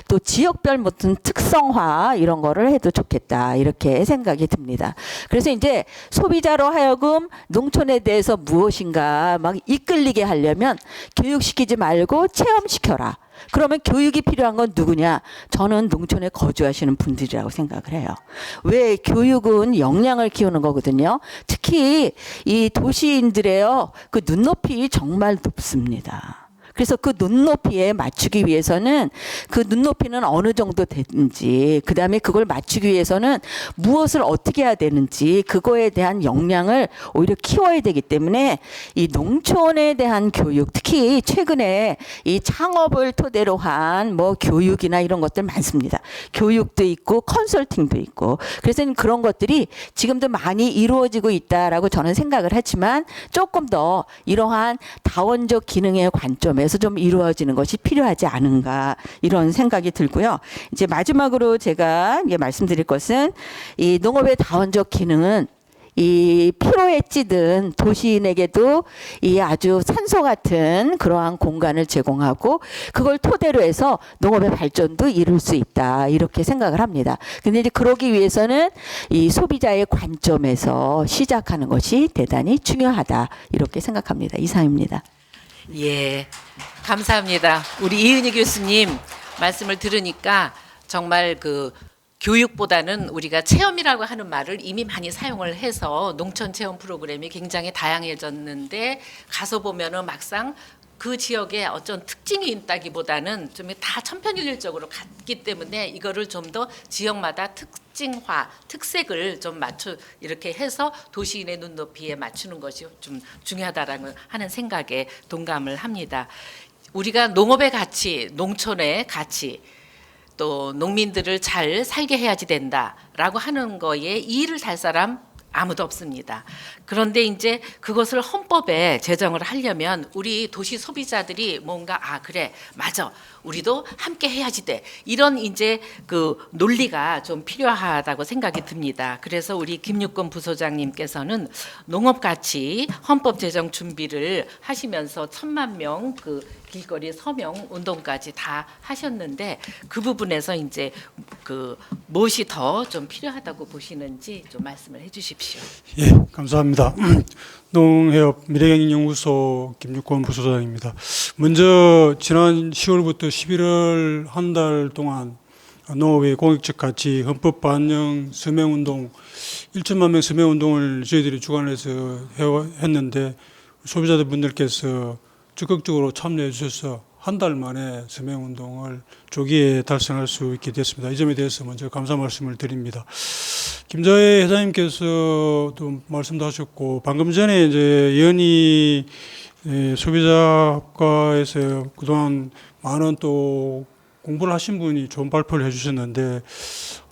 또 지역별 무슨 특성화 이런 거를 해도 좋겠다. 이렇게 생각이 듭니다. 그래서 이제 소비자로 하여금 농촌에 대해서 무엇인가 막 이끌리게 하려면 교육시키지 말고 체험시켜라. 그러면 교육이 필요한 건 누구냐? 저는 농촌에 거주하시는 분들이라고 생각을 해요. 왜? 교육은 역량을 키우는 거거든요. 특히 이 도시인들의요, 그 눈높이 정말 높습니다. 그래서 그 눈높이에 맞추기 위해서는 그 눈높이는 어느 정도 되는지, 그 다음에 그걸 맞추기 위해서는 무엇을 어떻게 해야 되는지, 그거에 대한 역량을 오히려 키워야 되기 때문에 이 농촌에 대한 교육, 특히 최근에 이 창업을 토대로 한 뭐 교육이나 이런 것들 많습니다. 교육도 있고 컨설팅도 있고. 그래서 그런 것들이 지금도 많이 이루어지고 있다라고 저는 생각을 하지만 조금 더 이러한 다원적 기능의 관점에서 좀 이루어지는 것이 필요하지 않은가 이런 생각이 들고요. 이제 마지막으로 제가 말씀드릴 것은 이 농업의 다원적 기능은 이 피로에 찌든 도시인에게도 이 아주 산소 같은 그러한 공간을 제공하고 그걸 토대로 해서 농업의 발전도 이룰 수 있다 이렇게 생각을 합니다. 근데 이제 그러기 위해서는 이 소비자의 관점에서 시작하는 것이 대단히 중요하다 이렇게 생각합니다. 이상입니다. 예, 감사합니다. 우리 이은희 교수님 말씀을 들으니까 정말 그 교육보다는 우리가 체험이라고 하는 말을 이미 많이 사용을 해서 농촌 체험 프로그램이 굉장히 다양해졌는데 가서 보면은 막상 그 지역에 어떤 특징이 있다기보다는 좀 다 천편일률적으로 갔기 때문에 이거를 좀 더 지역마다 특징화, 특색을 좀 맞춰 이렇게 해서 도시인의 눈높이에 맞추는 것이 좀 중요하다라는 하는 생각에 동감을 합니다. 우리가 농업의 가치, 농촌의 가치, 또 농민들을 잘 살게 해야지 된다라고 하는 거에 이의를 달 사람 아무도 없습니다. 그런데 이제 그것을 헌법에 제정을 하려면 우리 도시 소비자들이 뭔가 그래 맞아 우리도 함께 해야지 돼. 이런 이제 그 논리가 좀 필요하다고 생각이 듭니다. 그래서 우리 김육건 부소장님께서는 농업 가치 헌법 제정 준비를 하시면서 1,000만 명 그 길거리 서명 운동까지 다 하셨는데 그 부분에서 이제 그 무엇이 더 좀 필요하다고 보시는지 좀 말씀을 해주십시오. 예, 감사합니다. 농해협 미래경영연구소 김육권 부소장입니다. 먼저 지난 10월부터 11월 한 달 동안 농업의 공익적 가치 헌법 반영 서명운동 1천만 명 서명운동을 저희들이 주관해서 했는데 소비자분들께서 적극적으로 참여해 주셔서 한 달 만에 서명운동을 조기에 달성할 수 있게 됐습니다. 이 점에 대해서 먼저 감사 말씀을 드립니다. 김자혜 회장님께서도 말씀도 하셨고 방금 전에 이제 연희 소비자학과에서 그동안 많은 또 공부를 하신 분이 좋은 발표를 해주셨는데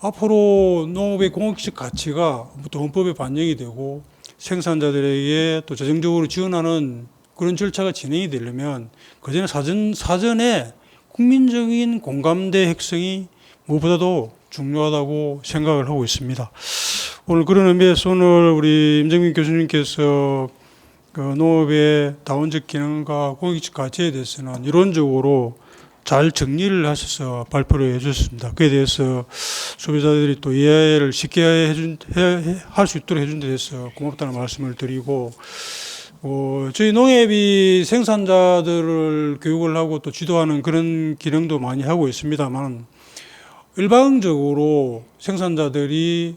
앞으로 농업의 공익적 가치가 또 헌법에 반영이 되고 생산자들에게 또 재정적으로 지원하는 그런 절차가 진행이 되려면 그전에 사전에 국민적인 공감대 형성이 무엇보다도 중요하다고 생각을 하고 있습니다. 오늘 그런 의미에서 오늘 우리 임정민 교수님께서 그 농업의 다원적 기능과 공익적 가치에 대해서는 이론적으로 잘 정리를 하셔서 발표를 해주셨습니다. 그에 대해서 소비자들이 또 이해를 쉽게 할 수 있도록 해준 데 대해서 고맙다는 말씀을 드리고 저희 농협이 생산자들을 교육을 하고 또 지도하는 그런 기능도 많이 하고 있습니다만 일방적으로 생산자들이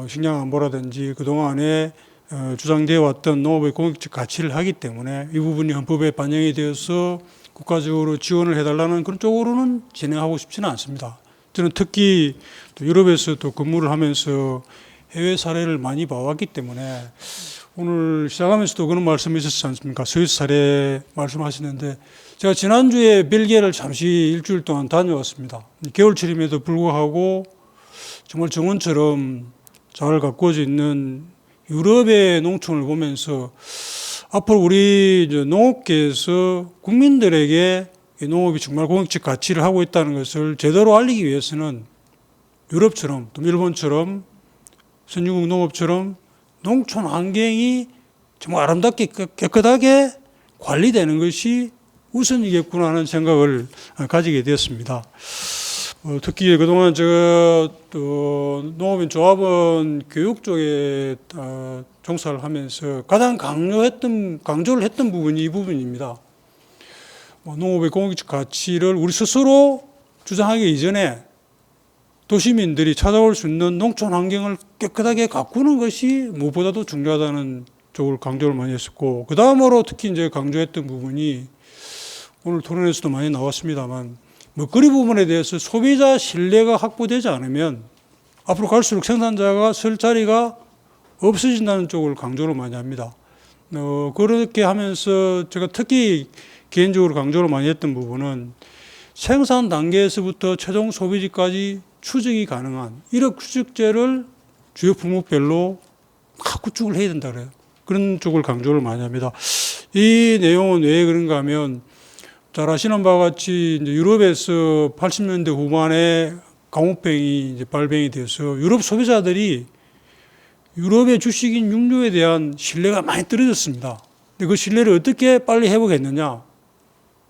식량안보라든지 그동안에 주장되어 왔던 농업의 공익적 가치를 하기 때문에 이 부분이 헌법에 반영이 되어서 국가적으로 지원을 해달라는 그런 쪽으로는 진행하고 싶지는 않습니다. 저는 특히 또 유럽에서 또 근무를 하면서 해외 사례를 많이 봐왔기 때문에 오늘 시작하면서도 그런 말씀이 있었지 않습니까? 스위스 사례 말씀하시는데 제가 지난주에 벨기에를 잠시 일주일 동안 다녀왔습니다. 겨울철임에도 불구하고 정말 정원처럼 잘 가꾸어져 있는 유럽의 농촌을 보면서 앞으로 우리 농업계에서 국민들에게 이 농업이 정말 공익적 가치를 하고 있다는 것을 제대로 알리기 위해서는 유럽처럼 또 일본처럼 선진국 농업처럼 농촌 환경이 정말 아름답게 깨끗하게 관리되는 것이 우선이겠구나 하는 생각을 가지게 되었습니다. 특히 그동안 제가 또 농업인 조합원 교육 쪽에 종사를 하면서 가장 강조를 했던 부분이 이 부분입니다. 농업의 공익적 가치를 우리 스스로 주장하기 이전에 도시민들이 찾아올 수 있는 농촌 환경을 깨끗하게 가꾸는 것이 무엇보다도 중요하다는 쪽을 강조를 많이 했었고, 그 다음으로 특히 이제 강조했던 부분이 오늘 토론에서도 많이 나왔습니다만, 먹거리 부분에 대해서 소비자 신뢰가 확보되지 않으면 앞으로 갈수록 생산자가 설 자리가 없어진다는 쪽을 강조를 많이 합니다. 그렇게 하면서 제가 특히 개인적으로 강조를 많이 했던 부분은 생산 단계에서부터 최종 소비지까지 추적이 가능한 이력 추적제를 주요 품목별로 다 구축을 해야 된다 그래요. 그런 쪽을 강조를 많이 합니다. 이 내용은 왜 그런가 하면 잘 아시는 바와 같이 이제 유럽에서 80년대 후반에 강우병이 이제 발병이 돼서 유럽 소비자들이 유럽의 주식인 육류에 대한 신뢰가 많이 떨어졌습니다. 근데 그 신뢰를 어떻게 빨리 회복했느냐?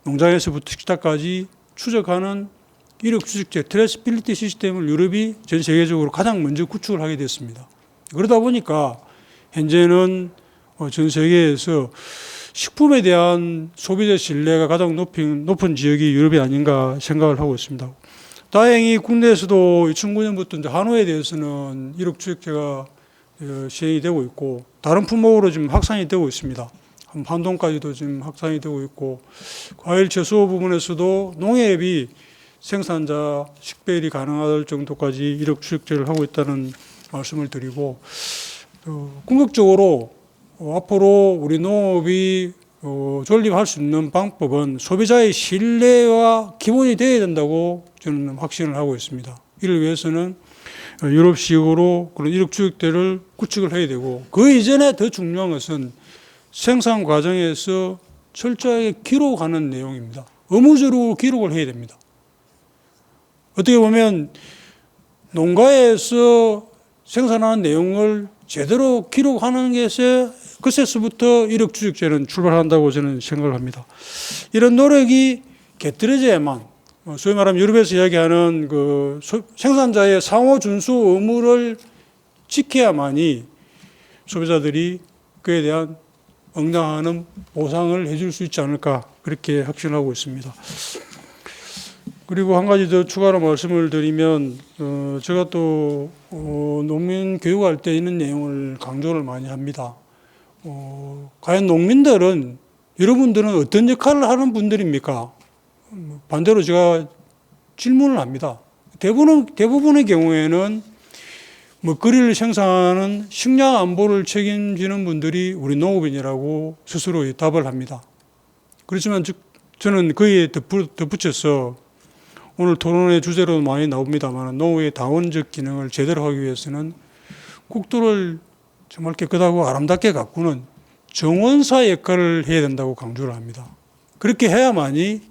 농장에서부터 식탁까지 추적하는 이력 추적제 트레이스빌리티 시스템을 유럽이 전 세계적으로 가장 먼저 구축을 하게 됐습니다. 그러다 보니까 현재는 전 세계에서 식품에 대한 소비자 신뢰가 가장 높은 지역이 유럽이 아닌가 생각을 하고 있습니다. 다행히 국내에서도 2009년부터 이제 한우에 대해서는 이력 추적제가 시행이 되고 있고 다른 품목으로 지금 확산이 되고 있습니다. 한동까지도 지금 확산이 되고 있고 과일 채소 부분에서도 농협이 생산자 식별이 가능할 정도까지 이력 추적제를 하고 있다는 말씀을 드리고 궁극적으로 앞으로 우리 농업이 존립할 수 있는 방법은 소비자의 신뢰와 기본이 되어야 된다고 저는 확신을 하고 있습니다. 이를 위해서는 유럽식으로 그런 이력 추적제를 구축을 해야 되고 그 이전에 더 중요한 것은 생산 과정에서 철저하게 기록하는 내용입니다. 의무적으로 기록을 해야 됩니다. 어떻게 보면 농가에서 생산하는 내용을 제대로 기록하는 것에 그새서부터 이력주식제는 출발한다고 저는 생각을 합니다. 이런 노력이 곁들여져야만 소위 말하면 유럽에서 이야기하는 그 생산자의 상호 준수 의무를 지켜야만이 소비자들이 그에 대한 응당하는 보상을 해줄 수 있지 않을까 그렇게 확신하고 있습니다. 그리고 한 가지 더 추가로 말씀을 드리면 제가 또 농민 교육할 때 있는 내용을 강조를 많이 합니다. 과연 농민들은 여러분들은 어떤 역할을 하는 분들입니까? 반대로 제가 질문을 합니다. 대부분의 경우에는 먹거리를 생산하는 식량 안보를 책임지는 분들이 우리 농업인이라고 스스로 답을 합니다. 그렇지만 저는 거기에 덧붙여서 오늘 토론의 주제로 많이 나옵니다만 농업의 다원적 기능을 제대로 하기 위해서는 국토를 정말 깨끗하고 아름답게 가꾸는 정원사 역할을 해야 된다고 강조를 합니다. 그렇게 해야만이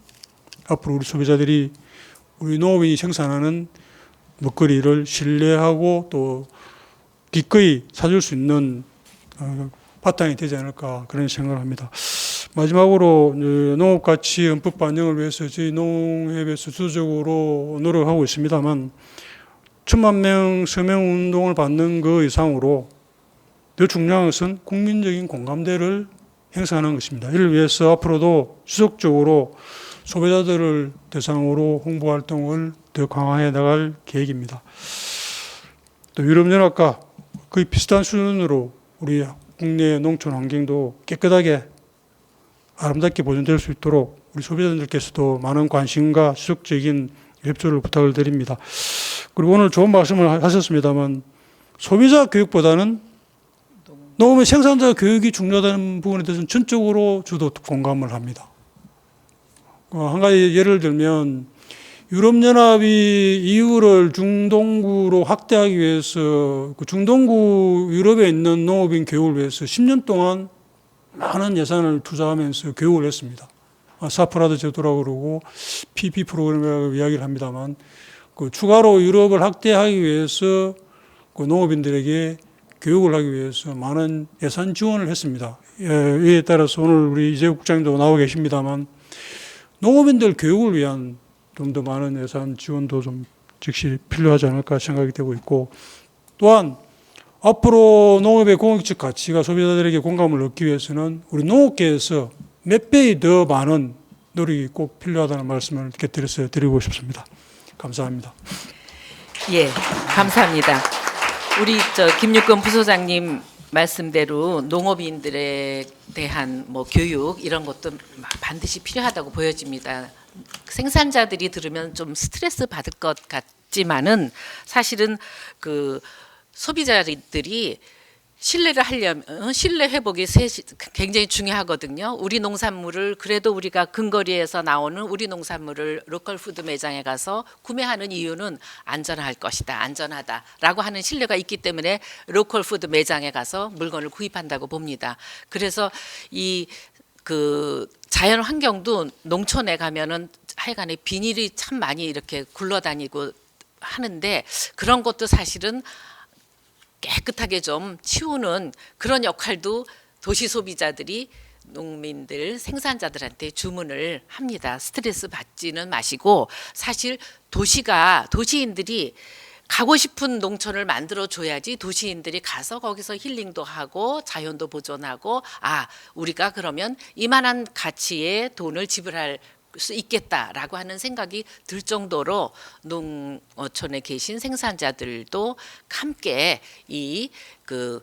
앞으로 우리 소비자들이 우리 농업인이 생산하는 먹거리를 신뢰하고 또 기꺼이 사줄 수 있는 바탕이 되지 않을까 그런 생각을 합니다. 마지막으로 농업가치 헌법 반영을 위해서 저희 농협에서 주도적으로 노력하고 있습니다만 1,000만 명 서명 운동을 받는 그 이상으로 더 중요한 것은 국민적인 공감대를 행사하는 것입니다. 이를 위해서 앞으로도 지속적으로 소비자들을 대상으로 홍보 활동을 더 강화해 나갈 계획입니다. 또 유럽연합과 거의 비슷한 수준으로 우리 국내 농촌 환경도 깨끗하게 아름답게 보존될 수 있도록 우리 소비자들께서도 많은 관심과 지속적인 협조를 부탁을 드립니다. 그리고 오늘 좋은 말씀을 하셨습니다만 소비자 교육보다는 농업의 생산자 교육이 중요하다는 부분에 대해서는 전적으로 저도 공감을 합니다. 한 가지 예를 들면 유럽연합이 EU를 중동구로 확대하기 위해서 그 중동구 유럽에 있는 농업인 교육을 위해서 10년 동안 많은 예산을 투자하면서 교육을 했습니다. 사프라드 제도라고 그러고 PP 프로그램이라고 이야기를 합니다만 그 추가로 유럽을 확대하기 위해서 그 농업인들에게 교육을 하기 위해서 많은 예산 지원을 했습니다. 이에 따라서 오늘 우리 이재욱 국장님도 나오고 계십니다만 농업인들 교육을 위한 좀 더 많은 예산 지원도 좀 즉시 필요하지 않을까 생각이 되고 있고 또한 앞으로 농업의 공익적 가치가 소비자들에게 공감을 얻기 위해서는 우리 농업계에서 몇 배의 더 많은 노력이 꼭 필요하다는 말씀을 곁들여서 드리고 싶습니다. 감사합니다. 예, 감사합니다. 우리 김육건 부소장님 말씀대로 농업인들에 대한 교육 이런 것도 반드시 필요하다고 보여집니다. 생산자들이 들으면 좀 스트레스 받을 것 같지만은 사실은 그 소비자들이 신뢰를 하려면 신뢰 회복이 굉장히 중요하거든요. 우리 농산물을 그래도 우리가 근거리에서 나오는 우리 농산물을 로컬 푸드 매장에 가서 구매하는 이유는 안전할 것이다, 안전하다라고 하는 신뢰가 있기 때문에 로컬 푸드 매장에 가서 물건을 구입한다고 봅니다. 그래서 이 그 자연 환경도 농촌에 가면은 하여간에 비닐이 참 많이 이렇게 굴러다니고 하는데 그런 것도 사실은 깨끗하게 좀 치우는 그런 역할도 도시 소비자들이 농민들, 생산자들한테 주문을 합니다. 스트레스 받지는 마시고 사실 도시인들이 가고 싶은 농촌을 만들어 줘야지 도시인들이 가서 거기서 힐링도 하고 자연도 보존하고 우리가 그러면 이만한 가치의 돈을 지불할 수 있겠다라고 하는 생각이 들 정도로 농어촌에 계신 생산자들도 함께 이 그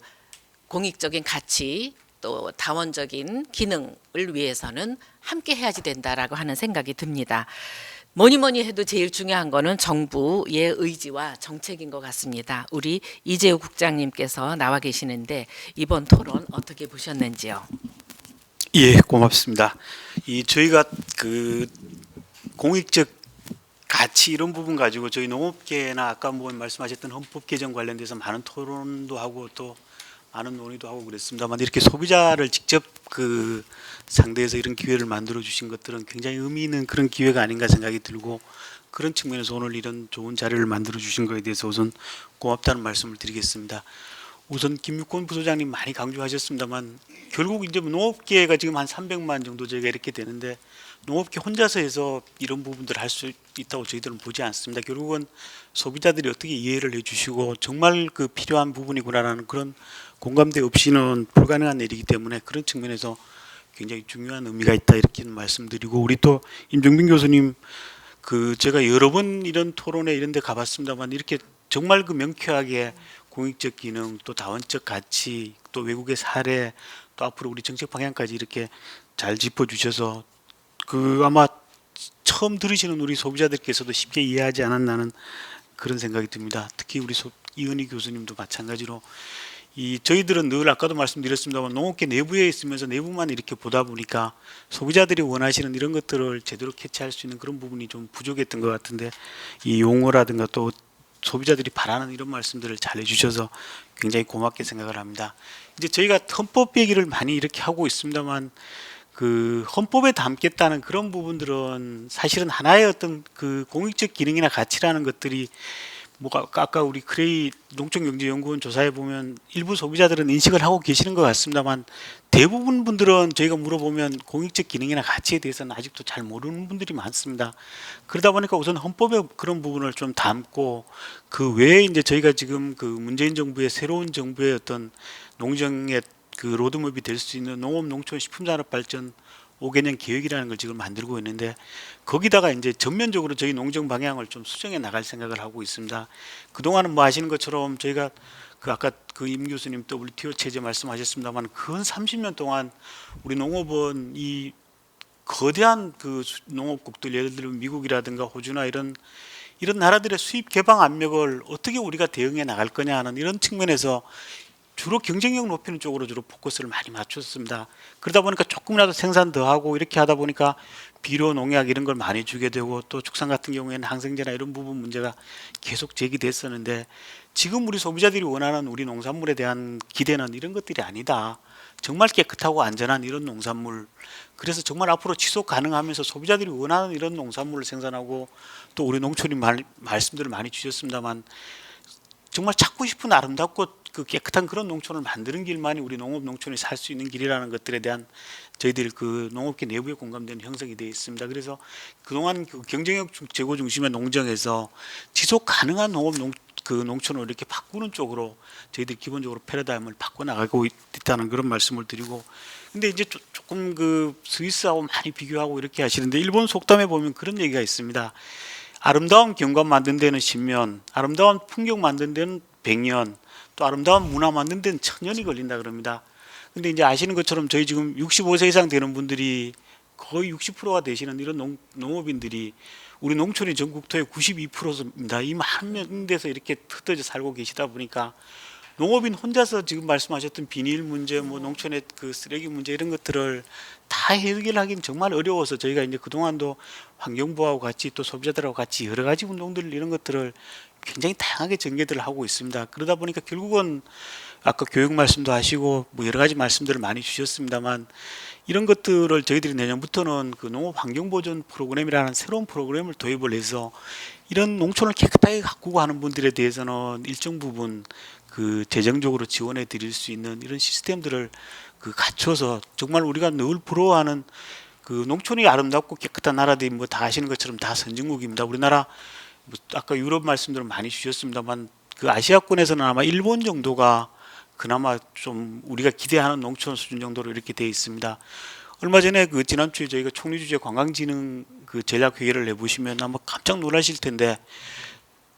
공익적인 가치 또 다원적인 기능을 위해서는 함께 해야지 된다라고 하는 생각이 듭니다. 뭐니 해도 제일 중요한 거는 정부의 의지와 정책인 것 같습니다. 우리 이재욱 국장님께서 나와 계시는데 이번 토론 어떻게 보셨는지요? 예, 고맙습니다. 저희가 그 공익적 가치 이런 부분 가지고 저희 농업계나 아까 말씀하셨던 헌법 개정 관련돼서 많은 토론도 하고 또 많은 논의도 하고 그랬습니다만 이렇게 소비자를 직접 그 상대에서 이런 기회를 만들어 주신 것들은 굉장히 의미 있는 그런 기회가 아닌가 생각이 들고, 그런 측면에서 오늘 이런 좋은 자리를 만들어 주신 거에 대해서 우선 고맙다는 말씀을 드리겠습니다. 우선 김육권 부소장님 많이 강조하셨습니다만, 결국 이제 농업계가 지금 한 300만 정도 저희가 이렇게 되는데, 농업계 혼자서 해서 이런 부분들을 할 수 있다고 저희들은 보지 않습니다. 결국은 소비자들이 어떻게 이해를 해주시고 정말 그 필요한 부분이구나라는 그런 공감대 없이는 불가능한 일이기 때문에, 그런 측면에서 굉장히 중요한 의미가 있다 이렇게 말씀드리고, 우리 또 임정빈 교수님, 그 제가 여러 번 이런 토론회 이런 데 가봤습니다만, 이렇게 정말 그 명쾌하게 공익적 기능, 또 다원적 가치, 또 외국의 사례, 또 앞으로 우리 정책 방향까지 이렇게 잘 짚어주셔서 그 아마 처음 들으시는 우리 소비자들께서도 쉽게 이해하지 않았나는 그런 생각이 듭니다. 특히 우리 이은희 교수님도 마찬가지로, 이 저희들은 늘 아까도 말씀드렸습니다만 농업계 내부에 있으면서 내부만 이렇게 보다 보니까 소비자들이 원하시는 이런 것들을 제대로 캐치할 수 있는 그런 부분이 좀 부족했던 것 같은데, 이 용어라든가 또 소비자들이 바라는 이런 말씀들을 잘 해주셔서 굉장히 고맙게 생각을 합니다. 이제 저희가 헌법 얘기를 많이 이렇게 하고 있습니다만, 그 헌법에 담겠다는 그런 부분들은 사실은 하나의 어떤 그 공익적 기능이나 가치라는 것들이, 뭐가 아까 우리 크레이 농촌경제연구원 조사해 보면 일부 소비자들은 인식을 하고 계시는 것 같습니다만, 대부분 분들은 저희가 물어보면 공익적 기능이나 가치에 대해서는 아직도 잘 모르는 분들이 많습니다. 그러다 보니까 우선 헌법에 그런 부분을 좀 담고, 그 외에 이제 저희가 지금 그 문재인 정부의 새로운 정부의 어떤 농정의 그 로드맵이 될 수 있는 농업 농촌 식품산업 발전 5개년 계획이라는 걸 지금 만들고 있는데, 거기다가 이제 전면적으로 저희 농정 방향을 좀 수정해 나갈 생각을 하고 있습니다. 그동안은 뭐 아시는 것처럼 저희가 그 아까 그 임 교수님 WTO 체제 말씀하셨습니다만, 근 30년 동안 우리 농업은 이 거대한 그 농업국들, 예를 들면 미국이라든가 호주나 이런 나라들의 수입 개방 압력을 어떻게 우리가 대응해 나갈 거냐 하는 이런 측면에서 주로 경쟁력 높이는 쪽으로 주로 포커스를 많이 맞췄습니다. 그러다 보니까 조금이라도 생산 더 하고 이렇게 하다 보니까 비료, 농약 이런 걸 많이 주게 되고, 또 축산 같은 경우에는 항생제나 이런 부분 문제가 계속 제기됐었는데, 지금 우리 소비자들이 원하는 우리 농산물에 대한 기대는 이런 것들이 아니다. 정말 깨끗하고 안전한 이런 농산물, 그래서 정말 앞으로 지속 가능하면서 소비자들이 원하는 이런 농산물을 생산하고, 또 우리 농촌이 말씀들을 많이 주셨습니다만, 정말 찾고 싶은 아름답고 그 깨끗한 그런 농촌을 만드는 길만이 우리 농업 농촌이 살 수 있는 길이라는 것들에 대한 저희들 그 농업계 내부에 공감되는 형성이 되어 있습니다. 그래서 그동안 그 경쟁력 제고 중심의 농정에서 지속 가능한 농촌을 이렇게 바꾸는 쪽으로 저희들이 기본적으로 패러다임을 바꿔 나가고 있다는 그런 말씀을 드리고, 근데 이제 조금 그 스위스하고 많이 비교하고 이렇게 하시는데, 일본 속담에 보면 그런 얘기가 있습니다. 아름다운 경관 만든 데는 10년, 아름다운 풍경 만든 데는 100년, 또 아름다운 문화 만든 데는 1000년이 걸린다 그럽니다. 근데 이제 아시는 것처럼 저희 지금 65세 이상 되는 분들이 거의 60%가 되시는 이런 농업인들이 우리 농촌이 전국토의 92%입니다. 이 많은 데서 이렇게 흩어져 살고 계시다 보니까 농업인 혼자서 지금 말씀하셨던 비닐 문제, 뭐 농촌의 그 쓰레기 문제 이런 것들을 다 해결하기는 정말 어려워서, 저희가 이제 그동안도 환경부하고 같이 또 소비자들하고 같이 여러 가지 운동들 이런 것들을 굉장히 다양하게 전개들을 하고 있습니다. 그러다 보니까 결국은 아까 교육 말씀도 하시고 뭐 여러 가지 말씀들을 많이 주셨습니다만, 이런 것들을 저희들이 내년부터는 그 농업 환경 보존 프로그램이라는 새로운 프로그램을 도입을 해서, 이런 농촌을 깨끗하게 가꾸고 하는 분들에 대해서는 일정 부분 그 재정적으로 지원해 드릴 수 있는 이런 시스템들을 그 갖춰서, 정말 우리가 늘 부러워하는 그 농촌이 아름답고 깨끗한 나라들이 뭐 다 아시는 것처럼 다 선진국입니다. 우리나라 뭐 아까 유럽 말씀들을 많이 주셨습니다만, 그 아시아권에서는 아마 일본 정도가 그나마 좀 우리가 기대하는 농촌 수준 정도로 이렇게 되어 있습니다. 얼마 전에 그 지난주에 저희가 총리 주재 관광진흥 그 전략 회의를 해보시면 아마 깜짝 놀라실 텐데,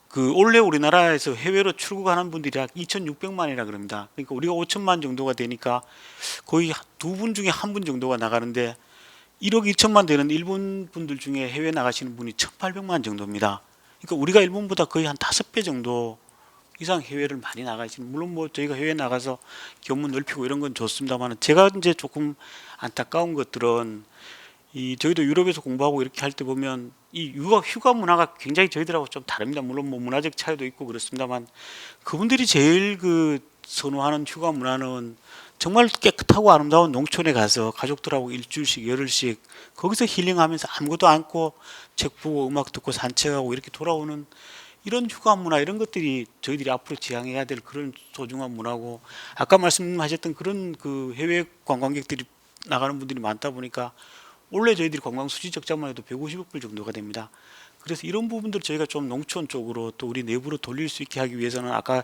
그 올해 우리나라에서 해외로 출국하는 분들이 약 2,600만이라 그럽니다. 그러니까 우리가 5천만 정도가 되니까 거의 두 분 중에 한 분 정도가 나가는데, 1억 2천만 되는 일본 분들 중에 해외 나가시는 분이 1,800만 정도입니다. 그러니까 우리가 일본보다 거의 한 5배 정도 이상 해외를 많이 나가시는, 물론 뭐 저희가 해외 나가서 견문 넓히고 이런 건 좋습니다만, 제가 이제 조금 안타까운 것들은, 이 저희도 유럽에서 공부하고 이렇게 할 때 보면 이 휴가 문화가 굉장히 저희들하고 좀 다릅니다. 물론 뭐 문화적 차이도 있고 그렇습니다만, 그분들이 제일 그 선호하는 휴가 문화는 정말 깨끗하고 아름다운 농촌에 가서 가족들하고 일주일씩 열흘씩 거기서 힐링하면서 아무것도 않고 책 보고 음악 듣고 산책하고 이렇게 돌아오는 이런 휴가 문화 이런 것들이 저희들이 앞으로 지향해야 될 그런 소중한 문화고 아까 말씀하셨던 그런 그 해외 관광객들이 나가는 분들이 많다 보니까 원래 저희들이 관광 수지 적자만 해도 150억 불 정도가 됩니다. 그래서 이런 부분들 저희가 좀 농촌 쪽으로 또 우리 내부로 돌릴 수 있게 하기 위해서는 아까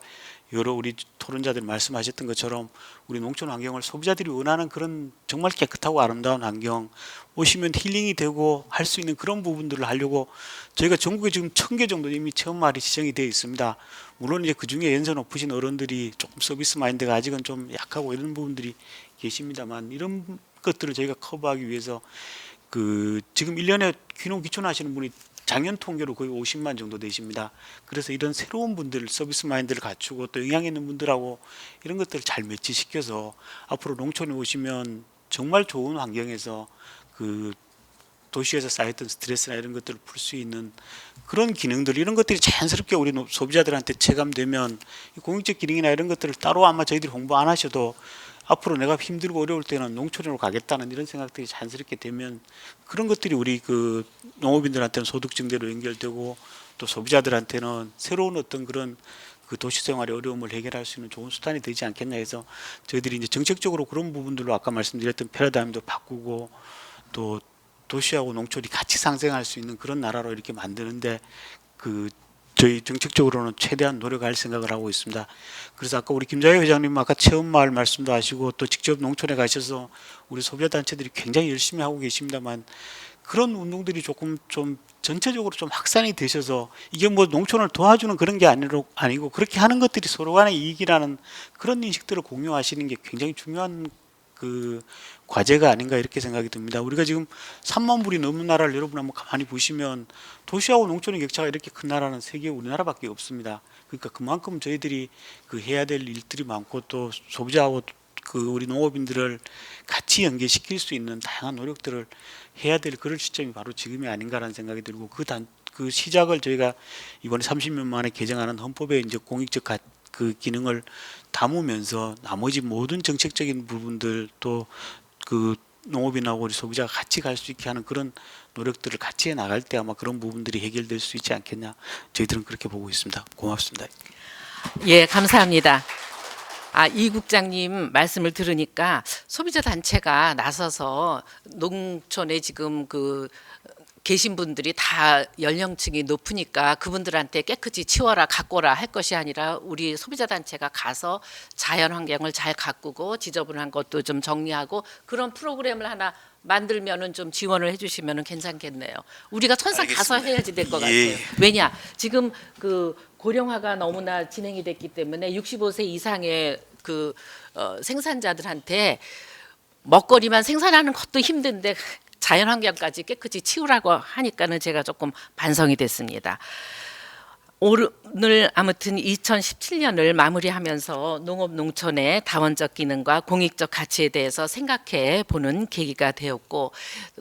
여러 우리 토론자들 말씀하셨던 것처럼 우리 농촌 환경을 소비자들이 원하는 그런 정말 깨끗하고 아름다운 환경 오시면 힐링이 되고 할 수 있는 그런 부분들을 하려고 저희가 전국에 지금 1,000개 정도 이미 체험마을이 지정이 되어 있습니다. 물론 이제 그중에 연세 높으신 어른들이 조금 서비스 마인드가 아직은 좀 약하고 이런 부분들이 계십니다만 이런 것들을 저희가 커버하기 위해서 그 지금 1년에 귀농 귀촌하시는 분이 작년 통계로 거의 50만 정도 되십니다. 그래서 이런 새로운 분들 서비스 마인드를 갖추고 또 영향 있는 분들하고 이런 것들을 잘 매치시켜서 앞으로 농촌에 오시면 정말 좋은 환경에서 그 도시에서 쌓였던 스트레스나 이런 것들을 풀 수 있는 그런 기능들 이런 것들이 자연스럽게 우리 소비자들한테 체감되면 공익적 기능이나 이런 것들을 따로 아마 저희들이 홍보 안 하셔도 앞으로 내가 힘들고 어려울 때는 농촌으로 가겠다는 이런 생각들이 자연스럽게 되면 그런 것들이 우리 그 농업인들한테는 소득 증대로 연결되고 또 소비자들한테는 새로운 어떤 그런 그 도시 생활의 어려움을 해결할 수 있는 좋은 수단이 되지 않겠냐 해서 저희들이 이제 정책적으로 그런 부분들로 아까 말씀드렸던 패러다임도 바꾸고 또 도시하고 농촌이 같이 상생할 수 있는 그런 나라로 이렇게 만드는데 그 저희 정책적으로는 최대한 노력할 생각을 하고 있습니다. 그래서 아까 우리 김자희 회장님 아까 체험마을 말씀도 하시고 또 직접 농촌에 가셔서 우리 소비자 단체들이 굉장히 열심히 하고 계십니다만 그런 운동들이 조금 좀 전체적으로 좀 확산이 되셔서 이게 뭐 농촌을 도와주는 그런 게 아니고 그렇게 하는 것들이 서로 간의 이익이라는 그런 인식들을 공유하시는 게 굉장히 중요한 그 과제가 아닌가 이렇게 생각이 듭니다. 우리가 지금 3만 불이 넘는 나라를 여러분 한번 가만히 보시면 도시하고 농촌의 격차가 이렇게 큰 나라는 세계 우리나라밖에 없습니다. 그러니까 그만큼 저희들이 그 해야 될 일들이 많고 또 소비자하고 그 우리 농업인들을 같이 연계시킬 수 있는 다양한 노력들을 해야 될 그럴 시점이 바로 지금이 아닌가라는 생각이 들고 그 시작을 저희가 이번에 30년 만에 개정하는 헌법에 이제 공익적 그 기능을 담으면서 나머지 모든 정책적인 부분들 또 그 농업인하고 우리 소비자가 같이 갈 수 있게 하는 그런 노력들을 같이 해 나갈 때 아마 그런 부분들이 해결될 수 있지 않겠냐 저희들은 그렇게 보고 있습니다. 고맙습니다. 예, 감사합니다. 이 국장님 말씀을 들으니까 소비자 단체가 나서서 농촌에 지금 그 계신 분들이 다 연령층이 높으니까 그분들한테 깨끗이 치워라 가꿔라 할 것이 아니라 우리 소비자 단체가 가서 자연 환경을 잘 가꾸고 지저분한 것도 좀 정리하고 그런 프로그램을 하나 만들면은 좀 지원을 해주시면은 괜찮겠네요. 우리가 천상 가서 해야지 될 것 예. 같아요. 왜냐 지금 그 고령화가 너무나 진행이 됐기 때문에 65세 이상의 그 생산자들한테 먹거리만 생산하는 것도 힘든데 자연환경까지 깨끗이 치우라고 하니까는 제가 조금 반성이 됐습니다. 오늘 아무튼 2017년을 마무리하면서 농업 농촌의 다원적 기능과 공익적 가치에 대해서 생각해 보는 계기가 되었고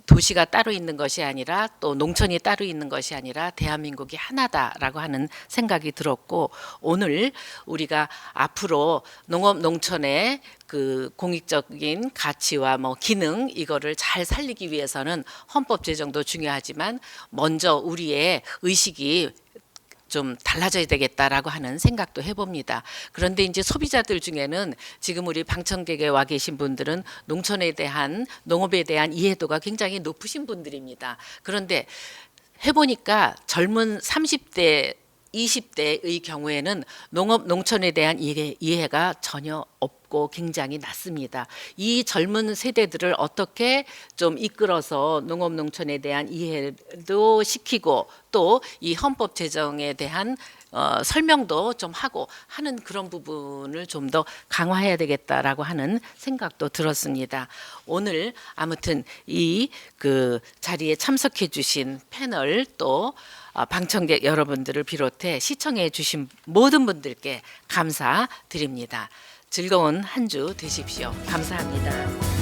도시가 따로 있는 것이 아니라 또 농촌이 따로 있는 것이 아니라 대한민국이 하나다라고 하는 생각이 들었고 오늘 우리가 앞으로 농업 농촌의 그 공익적인 가치와 뭐 기능 이거를 잘 살리기 위해서는 헌법 제정도 중요하지만 먼저 우리의 의식이 좀 달라져야 되겠다라고 하는 생각도 해봅니다. 그런데 이제 소비자들 중에는 지금 우리 방청객에 와 계신 분들은 농촌에 대한 농업에 대한 이해도가 굉장히 높으신 분들입니다. 그런데 해보니까 젊은 30대 20대의 경우에는 농업 농촌에 대한 이해가 전혀 없고 굉장히 낮습니다. 이 젊은 세대들을 어떻게 좀 이끌어서 농업 농촌에 대한 이해도 시키고 또 이 헌법 제정에 대한 설명도 좀 하고 하는 그런 부분을 좀 더 강화해야 되겠다라고 하는 생각도 들었습니다. 오늘 아무튼 이 그 자리에 참석해 주신 패널 또 방청객 여러분들을 비롯해 시청해 주신 모든 분들께 감사드립니다. 즐거운 한 주 되십시오. 감사합니다.